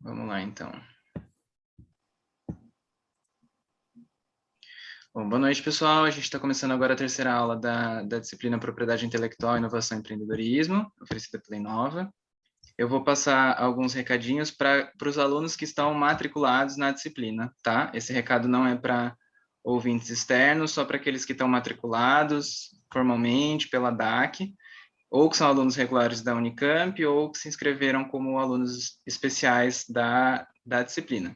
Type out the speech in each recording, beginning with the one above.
Vamos lá, então. Bom, boa noite, pessoal. A gente está começando agora a terceira aula da disciplina Propriedade Intelectual, Inovação e Empreendedorismo, oferecida pela Inova. Eu vou passar alguns recadinhos para os alunos que estão matriculados na disciplina, tá? Esse recado não é para ouvintes externos, só para aqueles que estão matriculados formalmente pela DAC, ou que são alunos regulares da Unicamp, ou que se inscreveram como alunos especiais da disciplina.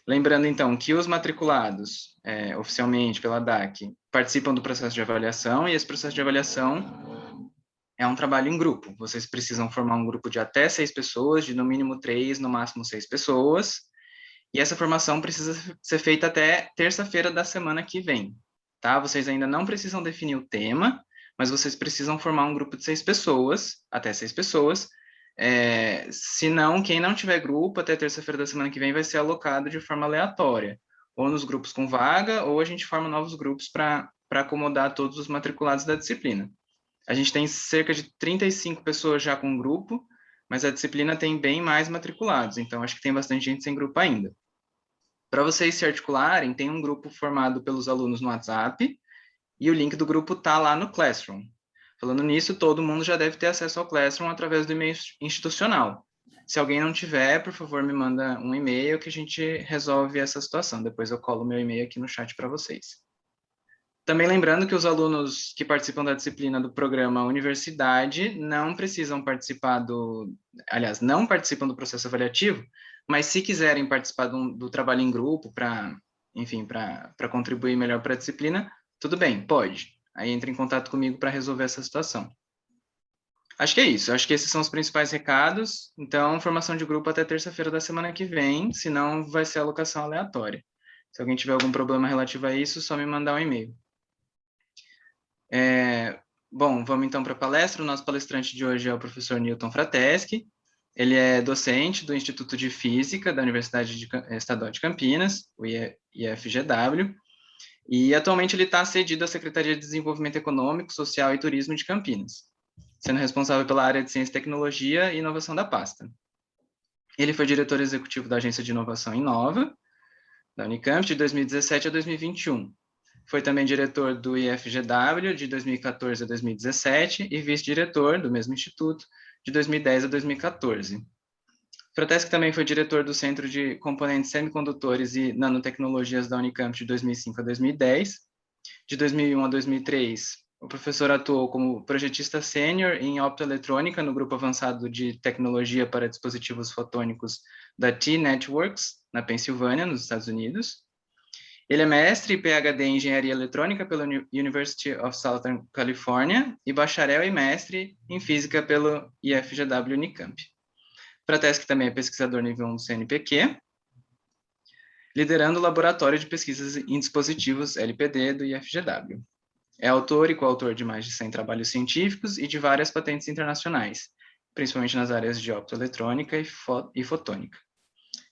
Lembrando, então, que os matriculados, oficialmente pela DAC, participam do processo de avaliação, e esse processo de avaliação é um trabalho em grupo. Vocês precisam formar um grupo de até 6 pessoas, de no mínimo 3, no máximo 6 pessoas, e essa formação precisa ser feita até terça-feira da semana que vem, tá? Vocês ainda não precisam definir o tema, mas vocês precisam formar um grupo de 6 pessoas, até 6 pessoas. Se não, quem não tiver grupo, até terça-feira da semana que vem vai ser alocado de forma aleatória, ou nos grupos com vaga, ou a gente forma novos grupos para acomodar todos os matriculados da disciplina. A gente tem cerca de 35 pessoas já com grupo, mas a disciplina tem bem mais matriculados, então acho que tem bastante gente sem grupo ainda. Para vocês se articularem, tem um grupo formado pelos alunos no WhatsApp, e o link do grupo está lá no Classroom. Falando nisso, todo mundo já deve ter acesso ao Classroom através do e-mail institucional. Se alguém não tiver, por favor, me manda um e-mail que a gente resolve essa situação. Depois eu colo meu e-mail aqui no chat para vocês. Também lembrando que os alunos que participam da disciplina do programa Universidade não precisam participar aliás, não participam do processo avaliativo, mas se quiserem participar do trabalho em grupo enfim, para contribuir melhor para a disciplina, tudo bem, pode. Aí entra em contato comigo para resolver essa situação. Acho que é isso, acho que esses são os principais recados. Então, formação de grupo até terça-feira da semana que vem, senão vai ser alocação aleatória. Se alguém tiver algum problema relativo a isso, só me mandar um e-mail. Bom, vamos então para a palestra. O nosso palestrante de hoje é o professor Newton Frateschi. Ele é docente do Instituto de Física da Universidade Estadual de Campinas, o IFGW, e atualmente ele está cedido à Secretaria de Desenvolvimento Econômico, Social e Turismo de Campinas, sendo responsável pela área de Ciência, Tecnologia e Inovação da pasta. Ele foi diretor executivo da Agência de Inovação Inova, da Unicamp, de 2017 a 2021. Foi também diretor do IFGW de 2014 a 2017 e vice-diretor do mesmo instituto de 2010 a 2014. Frateschi também foi diretor do Centro de Componentes Semicondutores e Nanotecnologias da Unicamp de 2005 a 2010. De 2001 a 2003, o professor atuou como projetista sênior em optoeletrônica no grupo avançado de tecnologia para dispositivos fotônicos da T-Networks, na Pensilvânia, nos Estados Unidos. Ele é mestre e PhD em Engenharia Eletrônica pela University of Southern California e bacharel e mestre em Física pelo IFGW Unicamp. Frateschi também é pesquisador nível 1 do CNPq, liderando o Laboratório de Pesquisas em Dispositivos LPD do IFGW. É autor e coautor de mais de 100 trabalhos científicos e de várias patentes internacionais, principalmente nas áreas de optoeletrônica e fotônica.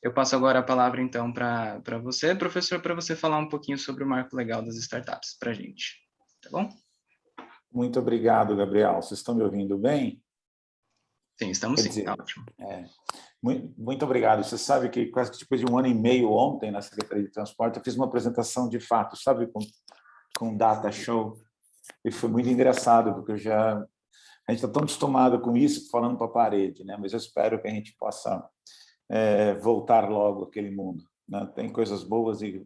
Eu passo agora a palavra, então, para você, professor, para você falar um pouquinho sobre o marco legal das startups para a gente. Tá bom? Muito obrigado, Gabriel. Vocês estão me ouvindo bem? Sim, estamos sim, tá ótimo. Muito obrigado. Você sabe que quase que depois de 1 ano e meio ontem, na Secretaria de Transporte, eu fiz uma apresentação de fato, sabe, com data show, e foi muito engraçado, porque a gente está tão acostumado com isso, falando para a parede, né? Mas eu espero que a gente possa voltar logo àquele mundo, né? Tem coisas boas e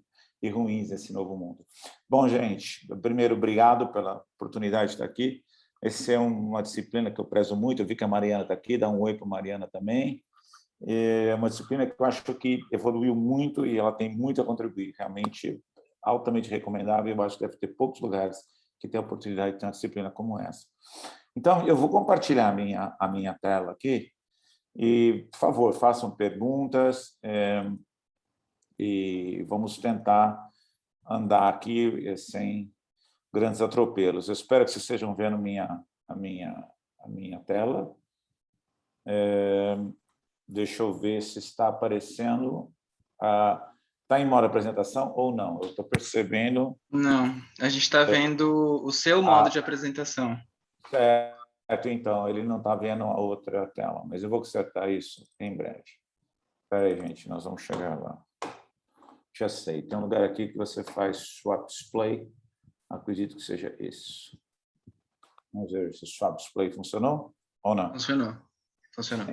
ruins nesse novo mundo. Bom, gente, primeiro, obrigado pela oportunidade de estar aqui. Essa é uma disciplina que eu prezo muito, eu vi que a Mariana está aqui, dá um oi para a Mariana também. É uma disciplina que eu acho que evoluiu muito e ela tem muito a contribuir, realmente altamente recomendável. Eu acho que deve ter poucos lugares que têm a oportunidade de ter uma disciplina como essa. Então, eu vou compartilhar a minha tela aqui e, por favor, façam perguntas e vamos tentar andar aqui sem grandes atropelos. Eu espero que vocês estejam vendo a minha tela. Deixa eu ver se está aparecendo. Está em modo apresentação ou não? Eu estou percebendo... Não, a gente está vendo o seu modo de apresentação. Certo, então, ele não está vendo a outra tela, mas eu vou consertar isso em breve. Espera aí, gente, nós vamos chegar lá. Já sei, tem um lugar aqui que você faz swap display. Acredito que seja esse. Vamos ver se o swap display funcionou ou não. Funcionou. Funcionou.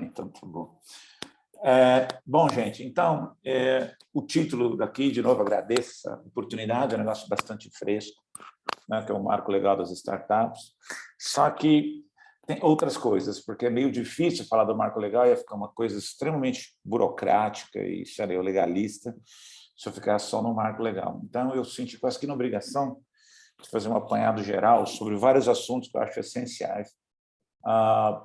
Então, tá bom. Bom, gente, então, o título daqui, de novo, agradeço a oportunidade, é um negócio bastante fresco, né, que é o marco legal das startups. Só que tem outras coisas, porque é meio difícil falar do marco legal, ia ficar uma coisa extremamente burocrática e, sério, legalista, se eu ficar só no marco legal. Então, eu senti quase que na obrigação de fazer um apanhado geral sobre vários assuntos que eu acho essenciais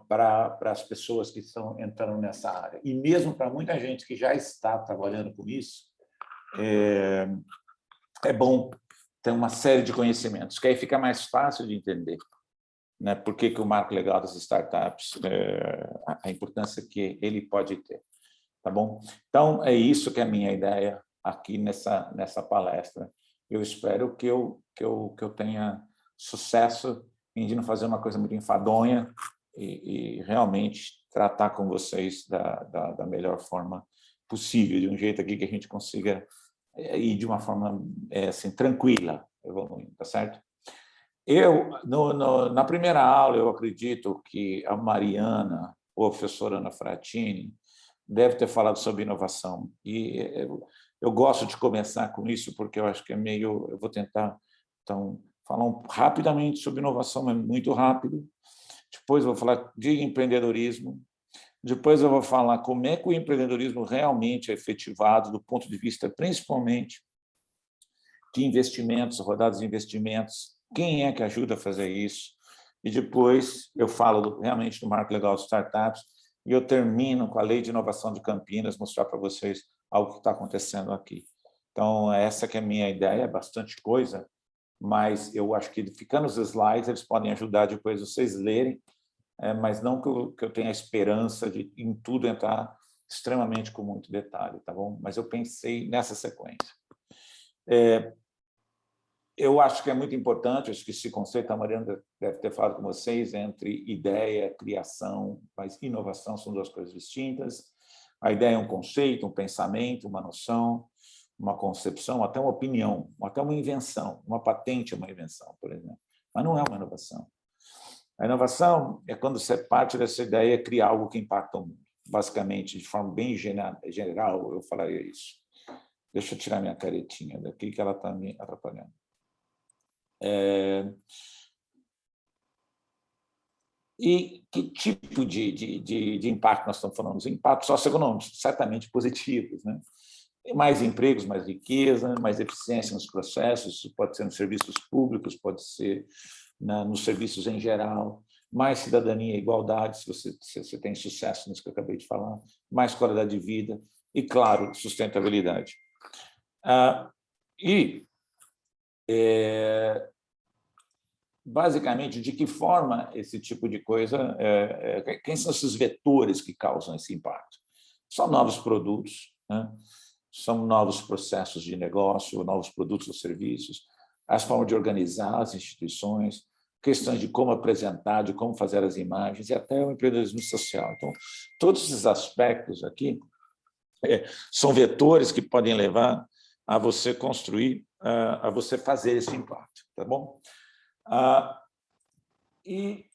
para as pessoas que estão entrando nessa área. E mesmo para muita gente que já está trabalhando com isso, é bom ter uma série de conhecimentos, que aí fica mais fácil de entender, né, por que o marco legal das startups, a importância que ele pode ter. Tá bom? Então, é isso que é a minha ideia aqui nessa palestra. Eu espero que eu tenha sucesso em não fazer uma coisa muito enfadonha e realmente tratar com vocês da melhor forma possível, de um jeito aqui que a gente consiga ir de uma forma assim, tranquila, evoluindo, tá certo? Na primeira aula, eu acredito que a Mariana, ou a professora Ana Fratini, deve ter falado sobre inovação. E eu gosto de começar com isso, porque eu acho que é meio... Eu vou tentar, então, falar rapidamente sobre inovação, mas muito rápido. Depois eu vou falar de empreendedorismo. Depois eu vou falar como é que o empreendedorismo realmente é efetivado do ponto de vista, principalmente, de investimentos, rodadas de investimentos. Quem é que ajuda a fazer isso? E depois eu falo realmente do marco legal de startups e eu termino com a Lei de Inovação de Campinas, mostrar para vocês algo que está acontecendo aqui. Então, essa que é a minha ideia, é bastante coisa, mas eu acho que ficando os slides, eles podem ajudar depois vocês lerem, mas não que eu tenha a esperança de em tudo entrar extremamente com muito detalhe, tá bom? Mas eu pensei nessa sequência. Eu acho que é muito importante, acho que esse conceito, a Mariana deve ter falado com vocês, entre ideia, criação, mas inovação são duas coisas distintas. A ideia é um conceito, um pensamento, uma noção, uma concepção, até uma opinião, até uma invenção. Uma patente é uma invenção, por exemplo, mas não é uma inovação. A inovação é quando você parte dessa ideia criar algo que impacta o mundo. Basicamente, de forma bem geral, eu falaria isso. Deixa eu tirar minha caretinha daqui, que ela está me atrapalhando. E que tipo de impacto nós estamos falando? Os impactos socioeconômicos, certamente positivos, né? Mais empregos, mais riqueza, mais eficiência nos processos, isso pode ser nos serviços públicos, pode ser nos serviços em geral, mais cidadania e igualdade, se você tem sucesso nisso que eu acabei de falar, mais qualidade de vida e, claro, sustentabilidade. Basicamente, de que forma esse tipo de coisa, quem são esses vetores que causam esse impacto? São novos produtos, né? São novos processos de negócio, novos produtos ou serviços, as formas de organizar as instituições, questões de como apresentar, de como fazer as imagens e até o empreendedorismo social. Então, todos esses aspectos aqui são vetores que podem levar a você construir, a você fazer esse impacto, tá bom? E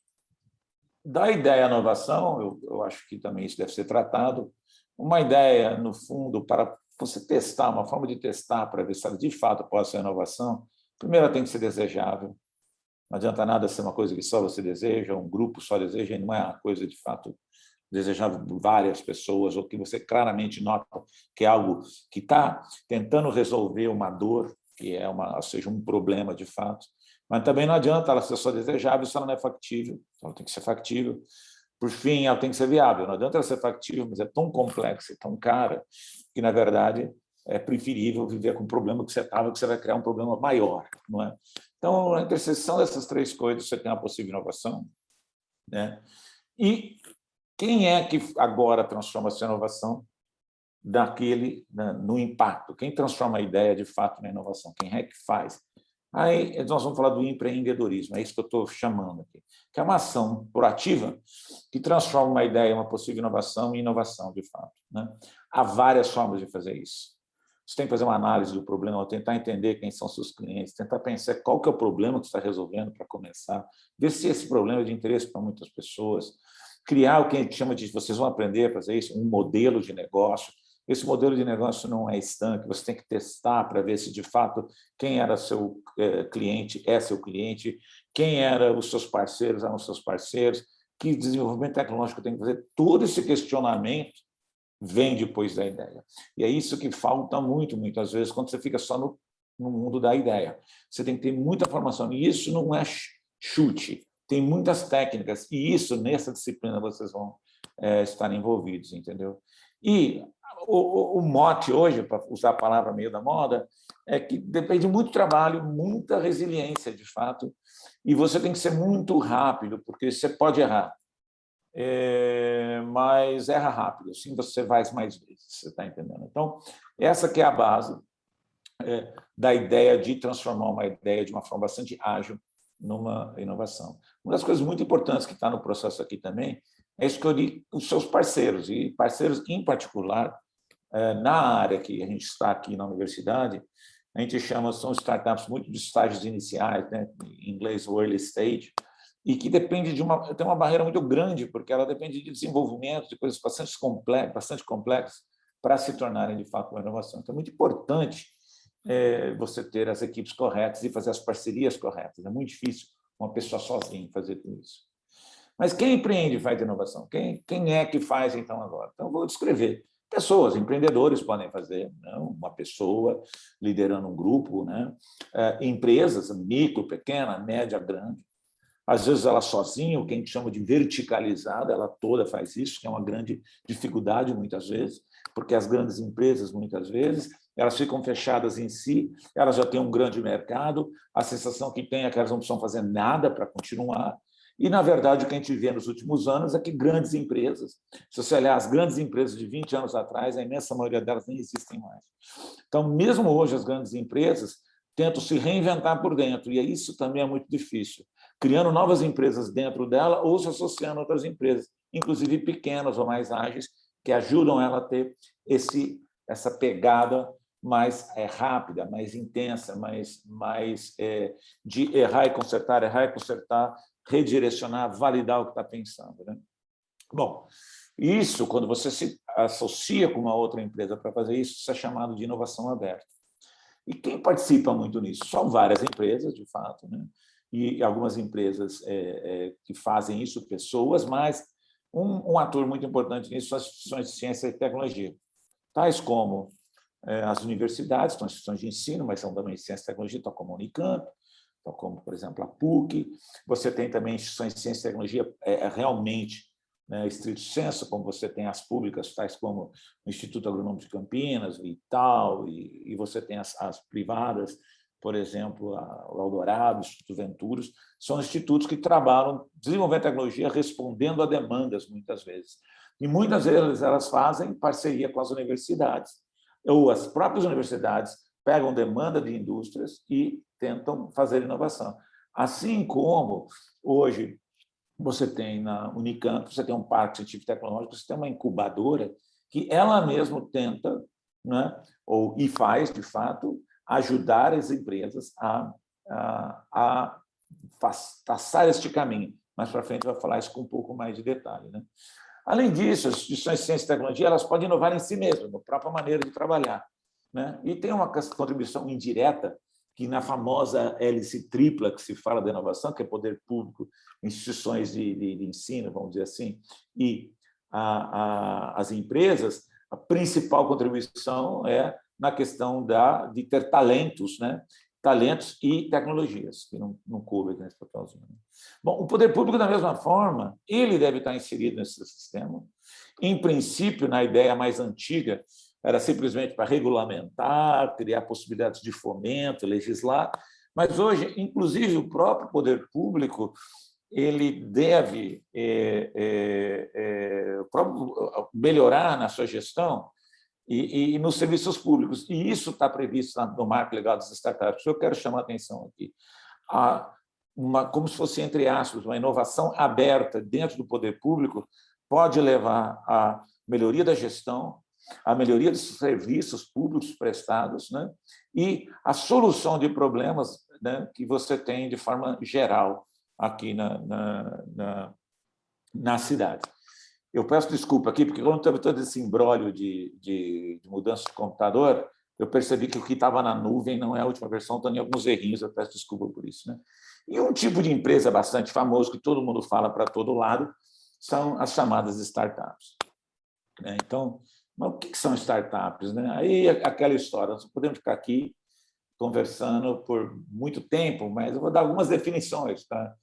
da ideia à inovação, eu acho que também isso deve ser tratado, uma ideia, no fundo, para você testar, uma forma de testar para ver se ela de fato pode ser inovação, primeiro ela tem que ser desejável, não adianta nada ser uma coisa que só você deseja, um grupo só deseja, e não é uma coisa de fato desejável por várias pessoas, ou que você claramente nota que é algo que está tentando resolver uma dor, que é ou seja, um problema de fato, mas também não adianta ela ser só desejável se ela não é factível, ela tem que ser factível. Por fim, ela tem que ser viável, não adianta ela ser factível, mas é tão complexa, tão cara, que, na verdade, é preferível viver com um problema que você estava, que você vai criar um problema maior, não é? Então, a interseção dessas três coisas, você tem uma possível inovação, né? E quem é que agora transforma essa inovação no impacto? Quem transforma a ideia, de fato, na inovação? Quem é que faz? Aí nós vamos falar do empreendedorismo, é isso que eu estou chamando aqui, que é uma ação proativa que transforma uma ideia, uma possível inovação, em inovação, de fato, né? Há várias formas de fazer isso. Você tem que fazer uma análise do problema, tentar entender quem são seus clientes, tentar pensar qual que é o problema que você está resolvendo para começar, ver se esse problema é de interesse para muitas pessoas, criar o que a gente chama de, vocês vão aprender a fazer isso, um modelo de negócio. Esse modelo de negócio não é estanque, você tem que testar para ver se, de fato, quem era seu cliente é seu cliente, quem eram os seus parceiros eram os seus parceiros, que desenvolvimento tecnológico tem que fazer. Todo esse questionamento vem depois da ideia. E é isso que falta muitas vezes, quando você fica só no mundo da ideia. Você tem que ter muita formação, e isso não é chute, tem muitas técnicas, e isso, nessa disciplina, vocês vão estar envolvidos, entendeu? E o mote hoje, para usar a palavra meio da moda, é que depende muito trabalho, muita resiliência, de fato, e você tem que ser muito rápido, porque você pode errar, mas erra rápido, assim você vai mais vezes, você está entendendo? Então, essa que é a base da ideia de transformar uma ideia de uma forma bastante ágil numa inovação. Uma das coisas muito importantes que está no processo aqui também é escolher os seus parceiros, e parceiros em particular, na área que a gente está aqui na universidade, a gente chama, são startups muito de estágios iniciais, né? Em inglês, o early stage, e que depende tem uma barreira muito grande, porque ela depende de desenvolvimento, de coisas bastante complexas para se tornarem, de fato, uma inovação. Então, é muito importante você ter as equipes corretas e fazer as parcerias corretas. É muito difícil uma pessoa sozinha fazer tudo isso. Mas quem empreende faz inovação? Quem é que faz, então, agora? Então, eu vou descrever. Pessoas, empreendedores podem fazer, né? Uma pessoa liderando um grupo, né? Empresas, micro, pequena, média, grande. Às vezes, ela sozinha, o que a gente chama de verticalizada, ela toda faz isso, que é uma grande dificuldade, muitas vezes, porque as grandes empresas, muitas vezes, elas ficam fechadas em si, elas já têm um grande mercado, a sensação que tem é que elas não precisam fazer nada para continuar. E, na verdade, o que a gente vê nos últimos anos é que grandes empresas, se você olhar as grandes empresas de 20 anos atrás, a imensa maioria delas nem existem mais. Então, mesmo hoje, as grandes empresas tentam se reinventar por dentro, e isso também é muito difícil, criando novas empresas dentro dela ou se associando a outras empresas, inclusive pequenas ou mais ágeis, que ajudam ela a ter essa pegada mais rápida, mais intensa, mais de errar e consertar, redirecionar, validar o que está pensando, né? Bom, isso, quando você se associa com uma outra empresa para fazer isso, isso é chamado de inovação aberta. E quem participa muito nisso? São várias empresas, de fato, né? E algumas empresas que fazem isso, pessoas, mas um ator muito importante nisso são as instituições de ciência e tecnologia, tais como as universidades, são instituições de ensino, mas são também de ciência e tecnologia, tal como a Unicamp, tal como, por exemplo, a PUC. Você tem também instituições de ciência e tecnologia realmente, né, estrito sensu, como você tem as públicas, tais como o Instituto Agronômico de Campinas, o ITAL, e você tem as privadas, por exemplo, o Eldorado, o Instituto Venturos, são institutos que trabalham desenvolvendo tecnologia, respondendo a demandas, muitas vezes. E muitas vezes elas fazem parceria com as universidades, ou as próprias universidades pegam demanda de indústrias e tentam fazer inovação. Assim como, hoje, você tem na Unicamp, você tem um parque científico e tecnológico, você tem uma incubadora que ela mesma tenta, né, e faz, de fato, ajudar as empresas a passar este caminho. Mais para frente, vai falar isso com um pouco mais de detalhe, né? Além disso, as instituições de ciência e tecnologia elas podem inovar em si mesmas, na própria maneira de trabalhar, né? E tem uma contribuição indireta, que na famosa hélice tripla que se fala da inovação, que é poder público, instituições de ensino, vamos dizer assim, e as empresas, a principal contribuição é na questão de ter talentos, né? Talentos e tecnologias, que não coube nesse papelzinho. Bom, o poder público, da mesma forma, ele deve estar inserido nesse sistema. Em princípio, na ideia mais antiga, era simplesmente para regulamentar, criar possibilidades de fomento, legislar, mas hoje, inclusive, o próprio poder público ele deve melhorar na sua gestão e nos serviços públicos. E isso está previsto no marco legal das startups. Eu quero chamar a atenção aqui. como se fosse, entre aspas, uma inovação aberta dentro do poder público, pode levar à melhoria da gestão, à melhoria dos serviços públicos prestados, né? E a solução de problemas, né, que você tem de forma geral aqui na cidade. Eu peço desculpa aqui, porque quando teve todo esse imbróglio de mudança de computador, eu percebi que o que estava na nuvem não é a última versão, tem alguns errinhos, eu peço desculpa por isso, né? E um tipo de empresa bastante famoso, que todo mundo fala para todo lado, são as chamadas startups. Então, mas o que são startups, né? Aí aquela história, nós podemos ficar aqui conversando por muito tempo, mas eu vou dar algumas definições, tá?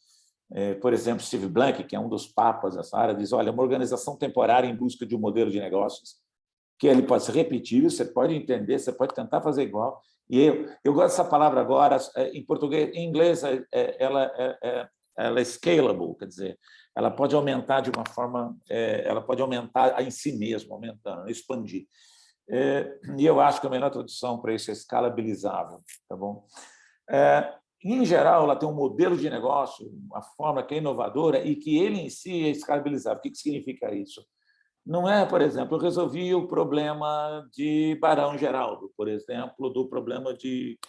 Por exemplo, Steve Blank, que é um dos papas dessa área, diz, olha, uma organização temporária em busca de um modelo de negócios que ele pode ser repetível, você pode entender, você pode tentar fazer igual. E eu gosto dessa palavra agora, em português, em inglês, ela é scalable, quer dizer, ela pode aumentar de uma forma, ela pode aumentar em si mesma, aumentando, expandir. E eu acho que a melhor tradução para isso é escalabilizável, tá bom? Em geral, ela tem um modelo de negócio, uma forma que é inovadora e que ele em si é escalabilizável. O que significa isso? Não é, por exemplo, eu resolvi o problema de Barão Geraldo, por exemplo, do problema de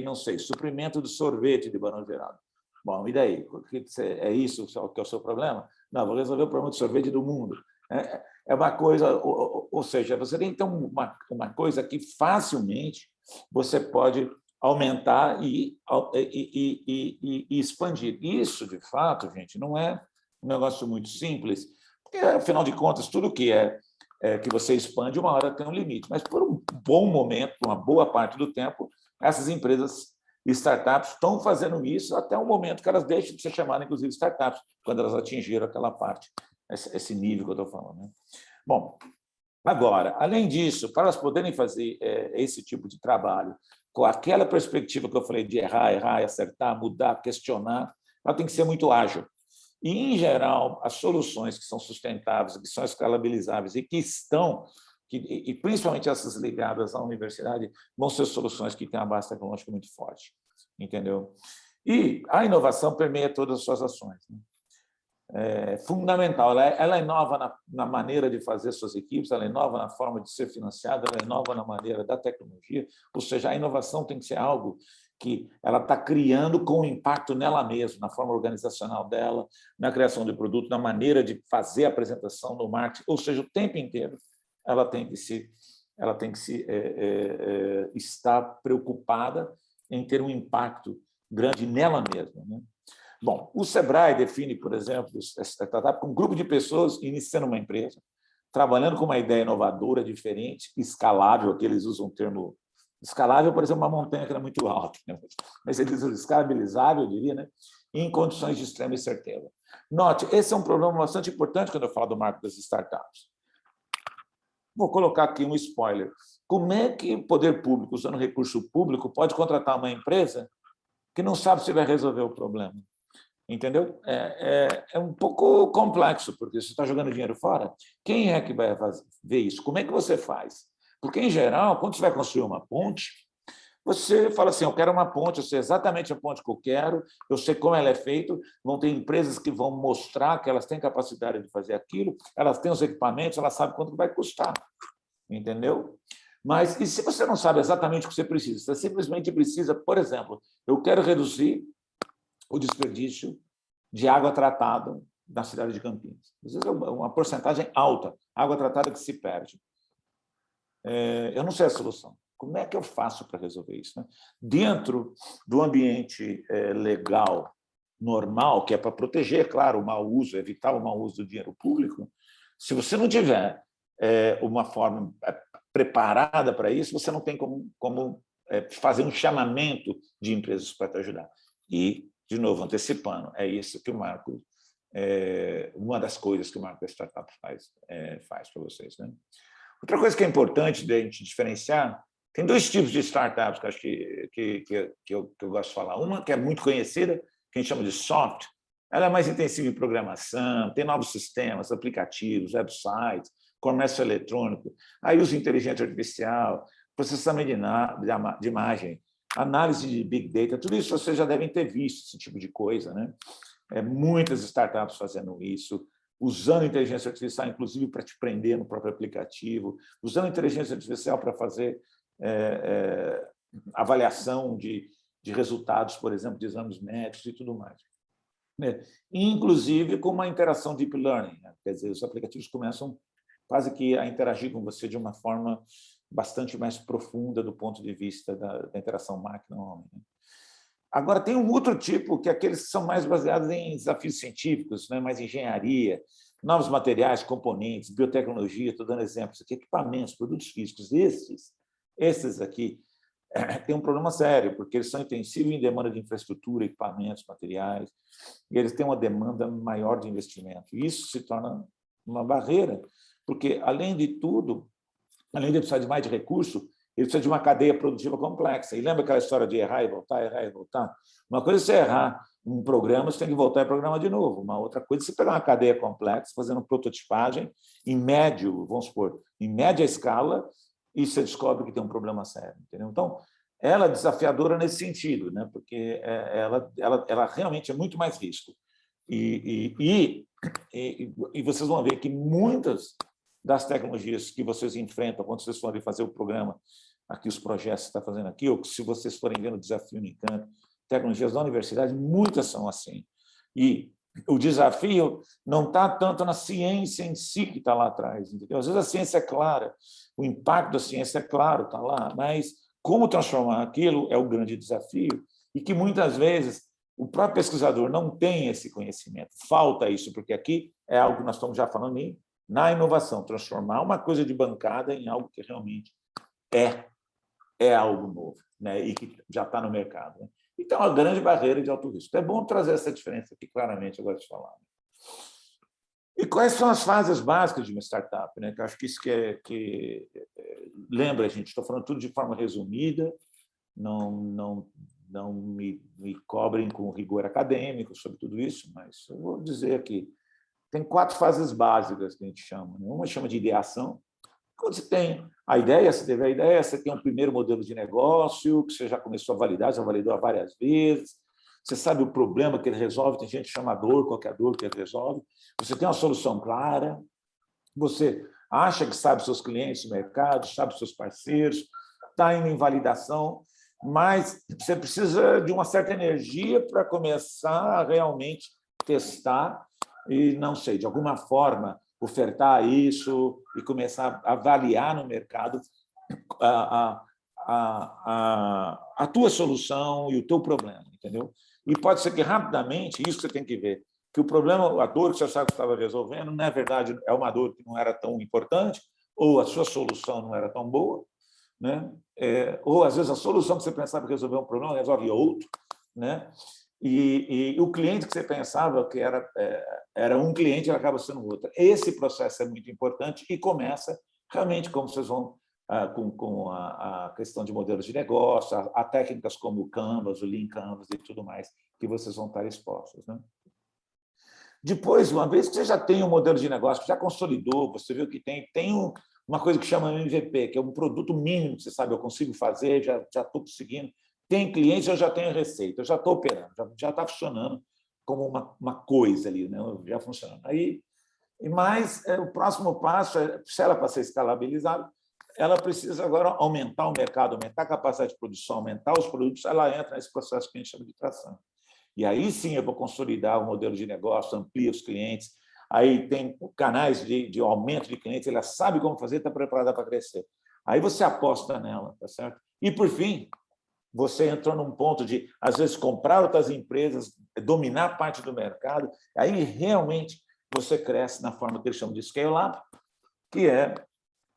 não sei, suprimento do sorvete de Barão Geraldo. Bom, e daí? É isso que é o seu problema? Não, vou resolver o problema do sorvete do mundo. É uma coisa, ou seja, você tem então uma coisa que facilmente você pode aumentar e expandir. Isso, de fato, gente, não é um negócio muito simples, porque, afinal de contas, tudo que que você expande, uma hora tem um limite. Mas, por um bom momento, por uma boa parte do tempo, essas empresas e startups estão fazendo isso até o momento que elas deixam de ser chamadas, inclusive, startups, quando elas atingiram aquela parte, esse nível que eu estou falando, né? Bom, agora, além disso, para elas poderem fazer esse tipo de trabalho, com aquela perspectiva que eu falei de errar, acertar, mudar, questionar, ela tem que ser muito ágil. E, em geral, as soluções que são sustentáveis, que são escalabilizáveis e e principalmente essas ligadas à universidade, vão ser soluções que têm uma base tecnológica muito forte, entendeu? E a inovação permeia todas as suas ações, né? É fundamental. Ela inova na maneira de fazer suas equipes, ela inova na forma de ser financiada, ela inova na maneira da tecnologia, ou seja, a inovação tem que ser algo que ela está criando com impacto nela mesma, na forma organizacional dela, na criação de produto, na maneira de fazer a apresentação no marketing, ou seja, o tempo inteiro ela tem que estar preocupada em ter um impacto grande nela mesma, né? Bom, o Sebrae define, por exemplo, essa startup como um grupo de pessoas iniciando uma empresa, trabalhando com uma ideia inovadora, diferente, escalável, que eles usam o termo escalável, por exemplo, uma montanha que era muito alta, né? Mas eles usam escalabilizável, eu diria, né? Em condições de extrema incerteza. Note, esse é um problema bastante importante quando eu falo do marco das startups. Vou colocar aqui um spoiler. Como é que o poder público, usando recurso público, pode contratar uma empresa que não sabe se vai resolver o problema? Entendeu? É um pouco complexo, porque você está jogando dinheiro fora. Quem é que vai ver isso? Como é que você faz? Porque, em geral, quando você vai construir uma ponte, você fala assim, eu quero uma ponte, eu sei exatamente a ponte que eu quero, eu sei como ela é feita, vão ter empresas que vão mostrar que elas têm capacidade de fazer aquilo, elas têm os equipamentos, elas sabem quanto vai custar, entendeu? Mas e se você não sabe exatamente o que você precisa? Você simplesmente precisa, por exemplo, eu quero reduzir o desperdício de água tratada na cidade de Campinas. Às vezes é uma porcentagem alta, água tratada que se perde. Eu não sei a solução. Como é que eu faço para resolver isso, né? Dentro do ambiente legal normal, que é para proteger, claro, o mau uso, evitar o mau uso do dinheiro público, se você não tiver uma forma preparada para isso, você não tem como fazer um chamamento de empresas para te ajudar. E, de novo, antecipando, é isso que o Marco, uma das coisas que o Marco da Startup faz para vocês, né? Outra coisa que é importante de a gente diferenciar, tem dois tipos de startups que acho que eu gosto de falar. Uma que é muito conhecida, que a gente chama de soft, ela é mais intensiva em programação, tem novos sistemas, aplicativos, websites, comércio eletrônico, aí usa inteligência artificial, processamento de imagem, análise de Big Data, tudo isso vocês já devem ter visto, esse tipo de coisa, né? Muitas startups fazendo isso, usando inteligência artificial, inclusive, para te prender no próprio aplicativo, usando inteligência artificial para fazer avaliação de resultados, por exemplo, de exames médicos e tudo mais. Inclusive com uma interação deep learning, né? Quer dizer, os aplicativos começam quase que a interagir com você de uma forma bastante mais profunda do ponto de vista da interação máquina-homem. Agora, tem um outro tipo, que é aqueles que são mais baseados em desafios científicos, né? Mais engenharia, novos materiais, componentes, biotecnologia, estou dando exemplos aqui, equipamentos, produtos físicos. Esses aqui têm um problema sério, porque eles são intensivos em demanda de infraestrutura, equipamentos, materiais, e eles têm uma demanda maior de investimento. E isso se torna uma barreira, porque, além de tudo, além de precisar de mais de recurso, ele precisa de uma cadeia produtiva complexa. E lembra aquela história de errar e voltar, errar e voltar? Uma coisa é você errar um programa, você tem que voltar e programar de novo. Uma outra coisa é você pegar uma cadeia complexa, fazendo prototipagem em médio, vamos supor, em média escala, e você descobre que tem um problema sério. Entendeu? Então, ela é desafiadora nesse sentido, né? Porque ela realmente é muito mais risco. E vocês vão ver que muitas das tecnologias que vocês enfrentam quando vocês forem fazer o programa, aqui os projetos que você está fazendo aqui, ou se vocês forem ver no desafio Unicamp, tecnologias da universidade, muitas são assim. E o desafio não está tanto na ciência em si que está lá atrás. Entendeu? Às vezes a ciência é clara, o impacto da ciência é claro, está lá, mas como transformar aquilo é o grande desafio, e que muitas vezes o próprio pesquisador não tem esse conhecimento. Falta isso, porque aqui é algo que nós estamos já falando na inovação, transformar uma coisa de bancada em algo que realmente é algo novo, né? E que já está no mercado. Né? Então, a grande barreira de alto risco. É bom trazer essa diferença aqui claramente, agora de falar. E quais são as fases básicas de uma startup? Né? Que eu acho que isso lembra, gente, estou falando tudo de forma resumida, não me cobrem com rigor acadêmico sobre tudo isso, mas eu vou dizer aqui. Tem 4 fases básicas que a gente chama. Uma chama de ideação. Quando você tem a ideia, você teve a ideia, você tem um primeiro modelo de negócio, que você já começou a validar, já validou várias vezes, você sabe o problema que ele resolve, tem gente que chama dor, qual que é a dor que ele resolve, você tem uma solução clara, você acha que sabe seus clientes, o mercado, sabe seus parceiros, está indo em validação, mas você precisa de uma certa energia para começar a realmente testar e, não sei, de alguma forma, ofertar isso e começar a avaliar no mercado a tua solução e o teu problema, entendeu? E pode ser que, rapidamente, isso que você tem que ver, que o problema, a dor que você achava que estava resolvendo, na verdade, é uma dor que não era tão importante, ou a sua solução não era tão boa, né? Ou, às vezes, a solução que você pensava que resolver um problema resolve outro, né? E o cliente que você pensava que era um cliente, ele acaba sendo outro. Esse processo é muito importante e começa realmente, como vocês vão, com a questão de modelos de negócio, a técnicas como o Canvas, o Lean Canvas e tudo mais, que vocês vão estar expostos. Né? Depois, uma vez que você já tem um modelo de negócio, que já consolidou, você viu que tem uma coisa que chama MVP, que é um produto mínimo que você sabe, eu consigo fazer, já estou conseguindo. Tem cliente, eu já tenho receita, eu já estou operando, já está funcionando como uma coisa ali, né? Já funcionando. Mas o próximo passo, se ela para ser escalabilizada, ela precisa agora aumentar o mercado, aumentar a capacidade de produção, aumentar os produtos, ela entra nesse processo que a gente chama de tração. E aí sim eu vou consolidar o modelo de negócio, amplia os clientes, aí tem canais de aumento de clientes, ela sabe como fazer, está preparada para crescer. Aí você aposta nela, tá certo? E, por fim, você entrou num ponto de, às vezes, comprar outras empresas, dominar parte do mercado, aí realmente você cresce na forma que eles chamam de scale-up, que é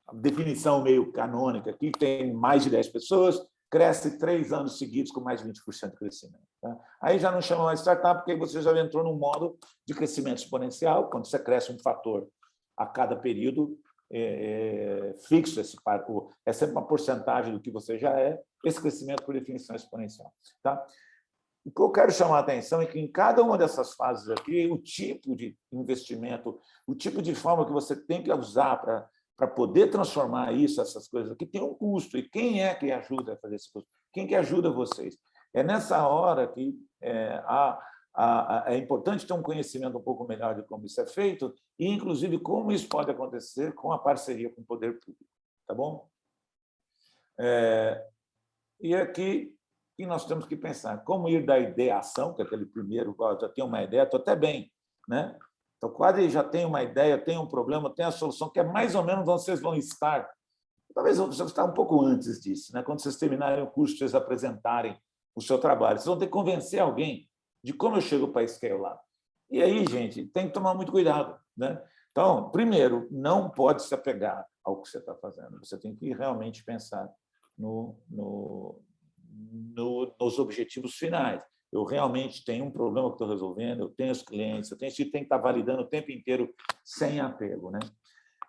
a definição meio canônica, que tem mais de 10 pessoas, cresce 3 anos seguidos com mais de 20% de crescimento. Tá? Aí já não chama mais startup, porque aí você já entrou num modo de crescimento exponencial, quando você cresce um fator a cada período, fixo, é sempre uma porcentagem do que você já é, esse crescimento, por definição, é exponencial. Tá? O que eu quero chamar a atenção é que, em cada uma dessas fases aqui, o tipo de investimento, o tipo de forma que você tem que usar para poder transformar isso, essas coisas aqui, tem um custo. E quem é que ajuda a fazer esse custo? quem que ajuda vocês? É nessa hora que é importante ter um conhecimento um pouco melhor de como isso é feito e, inclusive, como isso pode acontecer com a parceria com o poder público. Tá bom? E aqui e nós temos que pensar como ir da ideia à ação, que é aquele primeiro, já tenho uma ideia, estou até bem, né? Então, quase já tenho uma ideia, tenho um problema, tenho a solução, que é mais ou menos onde vocês vão estar. Talvez vocês estejam um pouco antes disso, né? Quando vocês terminarem o curso, vocês apresentarem o seu trabalho. Vocês vão ter que convencer alguém de como eu chego para Scale lá. E aí, gente, tem que tomar muito cuidado, né? Então, primeiro, não pode se apegar ao que você está fazendo. Você tem que realmente pensar nos objetivos finais. Eu realmente tenho um problema que estou resolvendo, eu tenho os clientes, eu tenho que estar validando o tempo inteiro sem apego, né?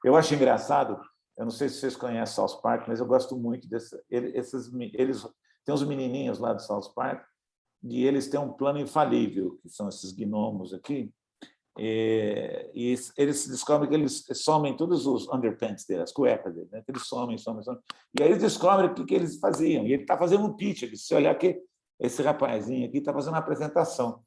Eu acho engraçado, eu não sei se vocês conhecem South Park, mas eu gosto muito desses. Eles têm uns menininhos lá do South Park e eles têm um plano infalível, que são esses gnomos aqui, e eles descobrem que eles somem todos os underpants deles, as cuecas deles, né? Eles somem. E aí eles descobrem o que eles faziam. E ele está fazendo um pitch aqui. Se olhar aqui, esse rapazinho aqui está fazendo uma apresentação.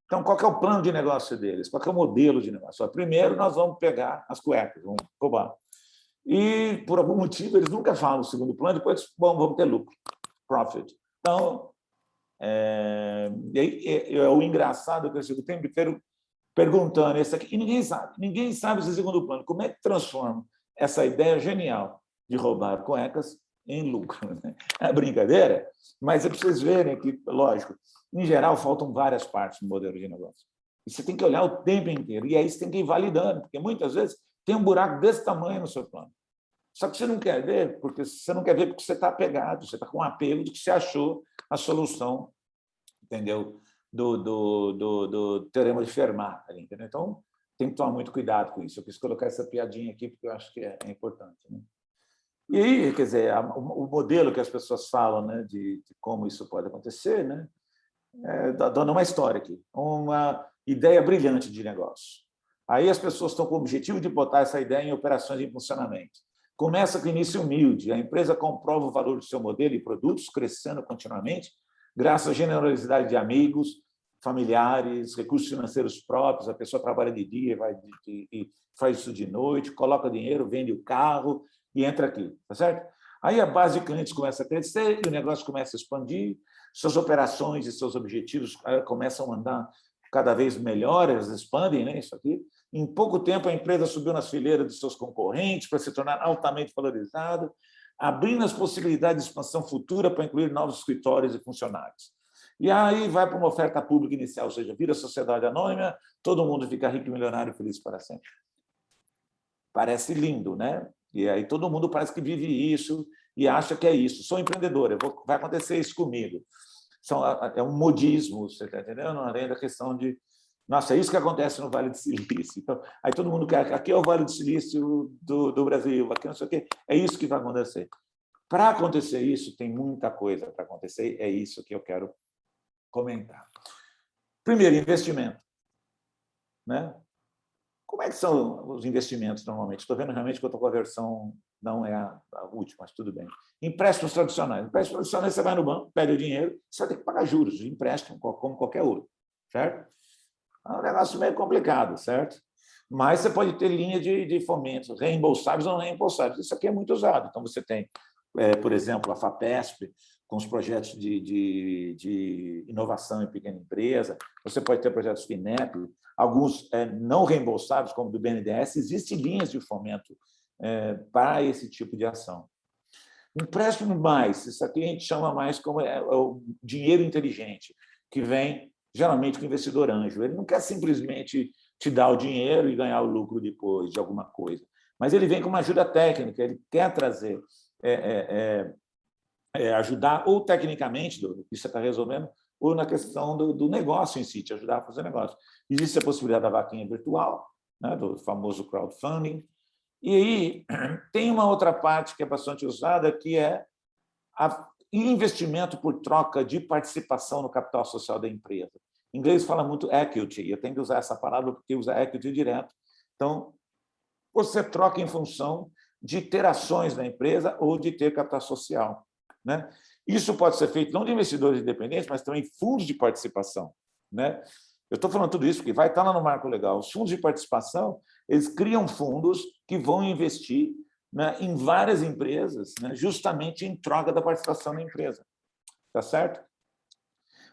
Então, qual que é o plano de negócio deles? Qual que é o modelo de negócio? Primeiro, nós vamos pegar as cuecas, vamos roubar. E, por algum motivo, eles nunca falam o segundo plano, depois, bom, vamos ter lucro, profit. Então, o engraçado é que eu fico o tempo inteiro perguntando isso aqui, e ninguém sabe esse segundo plano. Como é que transforma essa ideia genial de roubar cuecas em lucro? Né? É brincadeira, mas é para vocês verem que, lógico, em geral, faltam várias partes no modelo de negócio. E você tem que olhar o tempo inteiro, e aí você tem que ir validando, porque muitas vezes tem um buraco desse tamanho no seu plano. Só que você não quer ver, porque você está apegado, você está com apego de que você achou a solução, entendeu? Do teorema de Fermat. Entendeu? Então, tem que tomar muito cuidado com isso. Eu quis colocar essa piadinha aqui, porque eu acho que é importante. Né? E aí, quer dizer, o modelo que as pessoas falam, né, de como isso pode acontecer, né, dando uma história aqui, uma ideia brilhante de negócio. Aí as pessoas estão com o objetivo de botar essa ideia em operações em funcionamento. Começa com início humilde, a empresa comprova o valor do seu modelo e produtos, crescendo continuamente, graças à generosidade de amigos, familiares, recursos financeiros próprios, a pessoa trabalha de dia, e faz isso de noite, coloca dinheiro, vende o carro e entra aqui, tá certo? Aí a base de clientes começa a crescer e o negócio começa a expandir, suas operações e seus objetivos começam a andar cada vez melhor, eles expandem, né, isso aqui. Em pouco tempo, a empresa subiu nas fileiras de seus concorrentes para se tornar altamente valorizada, abrindo as possibilidades de expansão futura para incluir novos escritórios e funcionários. E aí vai para uma oferta pública inicial, ou seja, vira sociedade anônima, todo mundo fica rico, milionário e feliz para sempre. Parece lindo, né? E aí todo mundo parece que vive isso e acha que é isso. Sou empreendedor, vai acontecer isso comigo. É um modismo, você está entendendo? Além da questão de, nossa, é isso que acontece no Vale do Silício. Então, aí todo mundo quer, aqui é o Vale do Silício do Brasil, aqui não sei o quê. É isso que vai acontecer. Para acontecer isso, tem muita coisa para acontecer, é isso que eu quero comentar. Primeiro, investimento. Né? Como é que são os investimentos normalmente? Estou vendo realmente que eu estou com a versão, não é a última, mas tudo bem. Empréstimos tradicionais. Empréstimos tradicionais, você vai no banco, pede o dinheiro, você vai ter que pagar juros de empréstimo, como qualquer outro, certo? É um negócio meio complicado, certo? Mas você pode ter linha de fomento, reembolsáveis ou não reembolsáveis. Isso aqui é muito usado. Então, você tem, por exemplo, a FAPESP, com os projetos de inovação em pequena empresa. Você pode ter projetos FINEP, alguns não reembolsáveis, como do BNDES. Existem linhas de fomento para esse tipo de ação. Empréstimo mais, isso aqui a gente chama mais como o dinheiro inteligente, que vem geralmente com o investidor anjo. Ele não quer simplesmente te dar o dinheiro e ganhar o lucro depois de alguma coisa, mas ele vem com uma ajuda técnica, ele quer trazer, ajudar ou tecnicamente, do que você está resolvendo, ou na questão do negócio em si, te ajudar a fazer negócio. Existe a possibilidade da vaquinha virtual, né, do famoso crowdfunding. E aí tem uma outra parte que é bastante usada, que é investimento por troca de participação no capital social da empresa. Em inglês fala muito equity, eu tenho que usar essa palavra porque usa equity direto. Então, você troca em função de ter ações na empresa ou de ter capital social. Né? Isso pode ser feito não de investidores independentes, mas também fundos de participação, né? Eu estou falando tudo isso porque vai estar lá no marco legal. Os fundos de participação, eles criam fundos que vão investir, né, em várias empresas, né, justamente em troca da participação na empresa. Tá certo?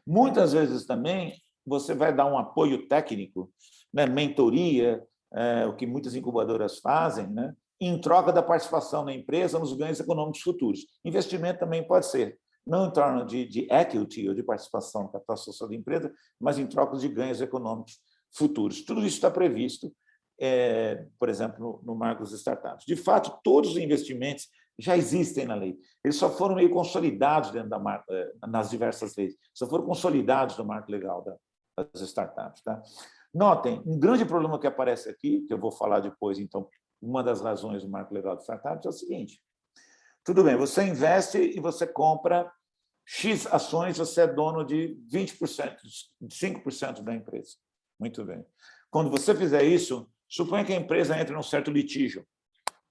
Muitas vezes também você vai dar um apoio técnico, né, mentoria, o que muitas incubadoras fazem, né, em troca da participação na empresa nos ganhos econômicos futuros. Investimento também pode ser, não em torno de equity ou de participação no capital social da empresa, mas em troca de ganhos econômicos futuros. Tudo isso está previsto, por exemplo, no marco das startups. De fato, todos os investimentos já existem na lei. Eles só foram meio consolidados dentro da marca, nas diversas leis, só foram consolidados no marco legal das startups. Tá? Notem, um grande problema que aparece aqui, que eu vou falar depois, então, uma das razões do marco legal das startups é o seguinte: tudo bem, você investe e você compra X ações, você é dono de 20%, de 5% da empresa. Muito bem. Quando você fizer isso, suponha que a empresa entre num certo litígio,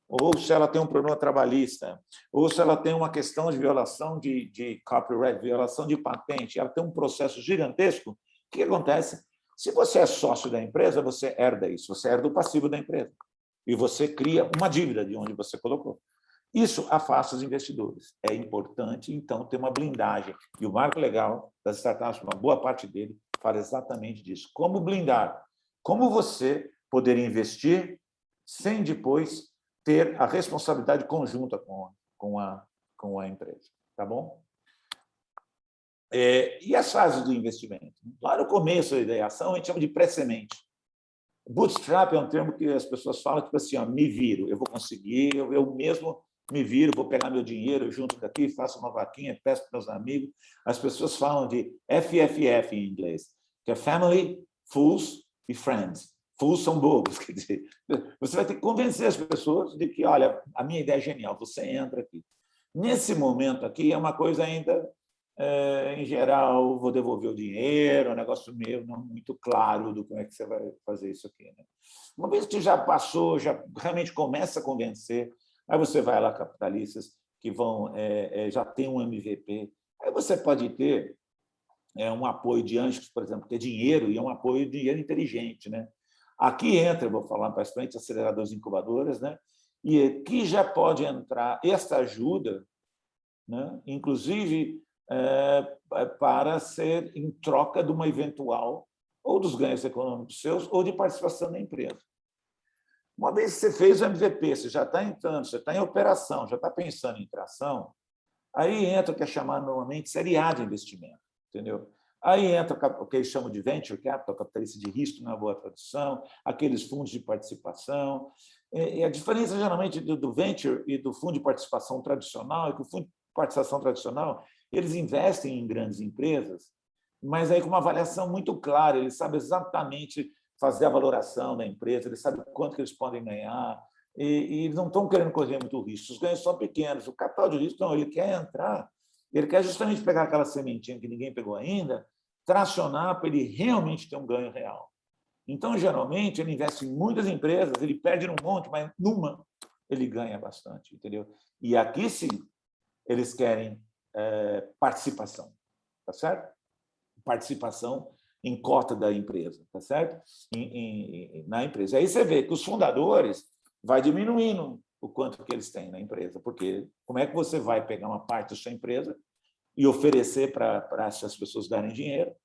ou se ela tem um problema trabalhista, ou se ela tem uma questão de violação de copyright, violação de patente, ela tem um processo gigantesco, o que acontece? Se você é sócio da empresa, você herda isso, você herda o passivo da empresa, e você cria uma dívida de onde você colocou. Isso afasta os investidores. É importante, então, ter uma blindagem. E o marco legal das startups, uma boa parte dele, fala exatamente disso. Como blindar? Como você poder investir sem depois ter a responsabilidade conjunta com a empresa. Tá bom? E as fases do investimento? Lá no começo da ideação, a gente chama de pré-semente. Bootstrap é um termo que as pessoas falam, tipo assim, ó, me viro, eu vou conseguir, eu mesmo me viro, vou pegar meu dinheiro, junto daqui, faço uma vaquinha, peço para meus amigos. As pessoas falam de FFF em inglês, que é Family, Fools e Friends. Fools são bobos, quer dizer, você vai ter que convencer as pessoas de que, olha, a minha ideia é genial, você entra aqui. Nesse momento aqui é uma coisa ainda, em geral, vou devolver o dinheiro, é um negócio meio não muito claro do como é que você vai fazer isso aqui. Né? Uma vez que já passou, já realmente começa a convencer, aí você vai lá, capitalistas, que vão já tem um MVP, aí você pode ter um apoio de anjos, por exemplo, que é dinheiro, e é um apoio de dinheiro inteligente. Né? Aqui entra, eu vou falar mais frente, aceleradores e incubadoras, né? E aqui já pode entrar esta ajuda, né? Inclusive para ser em troca de uma eventual ou dos ganhos econômicos seus ou de participação na empresa. Uma vez que você fez o MVP, você já está entrando, você está em operação, já está pensando em tração, aí entra o que é chamado normalmente série A de investimento, entendeu? Aí entra o que eles chamam de venture capital, capitalista de risco, na boa tradução, aqueles fundos de participação. E a diferença, geralmente, do venture e do fundo de participação tradicional é que o fundo de participação tradicional, eles investem em grandes empresas, mas aí com uma avaliação muito clara, eles sabem exatamente fazer a valoração da empresa, eles sabem quanto que eles podem ganhar, e eles não estão querendo correr muito risco. Os ganhos são pequenos. O capital de risco, não, ele quer entrar, ele quer justamente pegar aquela sementinha que ninguém pegou ainda, tracionar para ele realmente ter um ganho real. Então, geralmente, ele investe em muitas empresas, ele perde num monte, mas numa ele ganha bastante, entendeu? E aqui, sim, eles querem participação, tá certo? Participação em cota da empresa, tá certo? Na empresa. Aí você vê que os fundadores vai diminuindo o quanto que eles têm na empresa, porque como é que você vai pegar uma parte da sua empresa e oferecer para essas pessoas darem dinheiro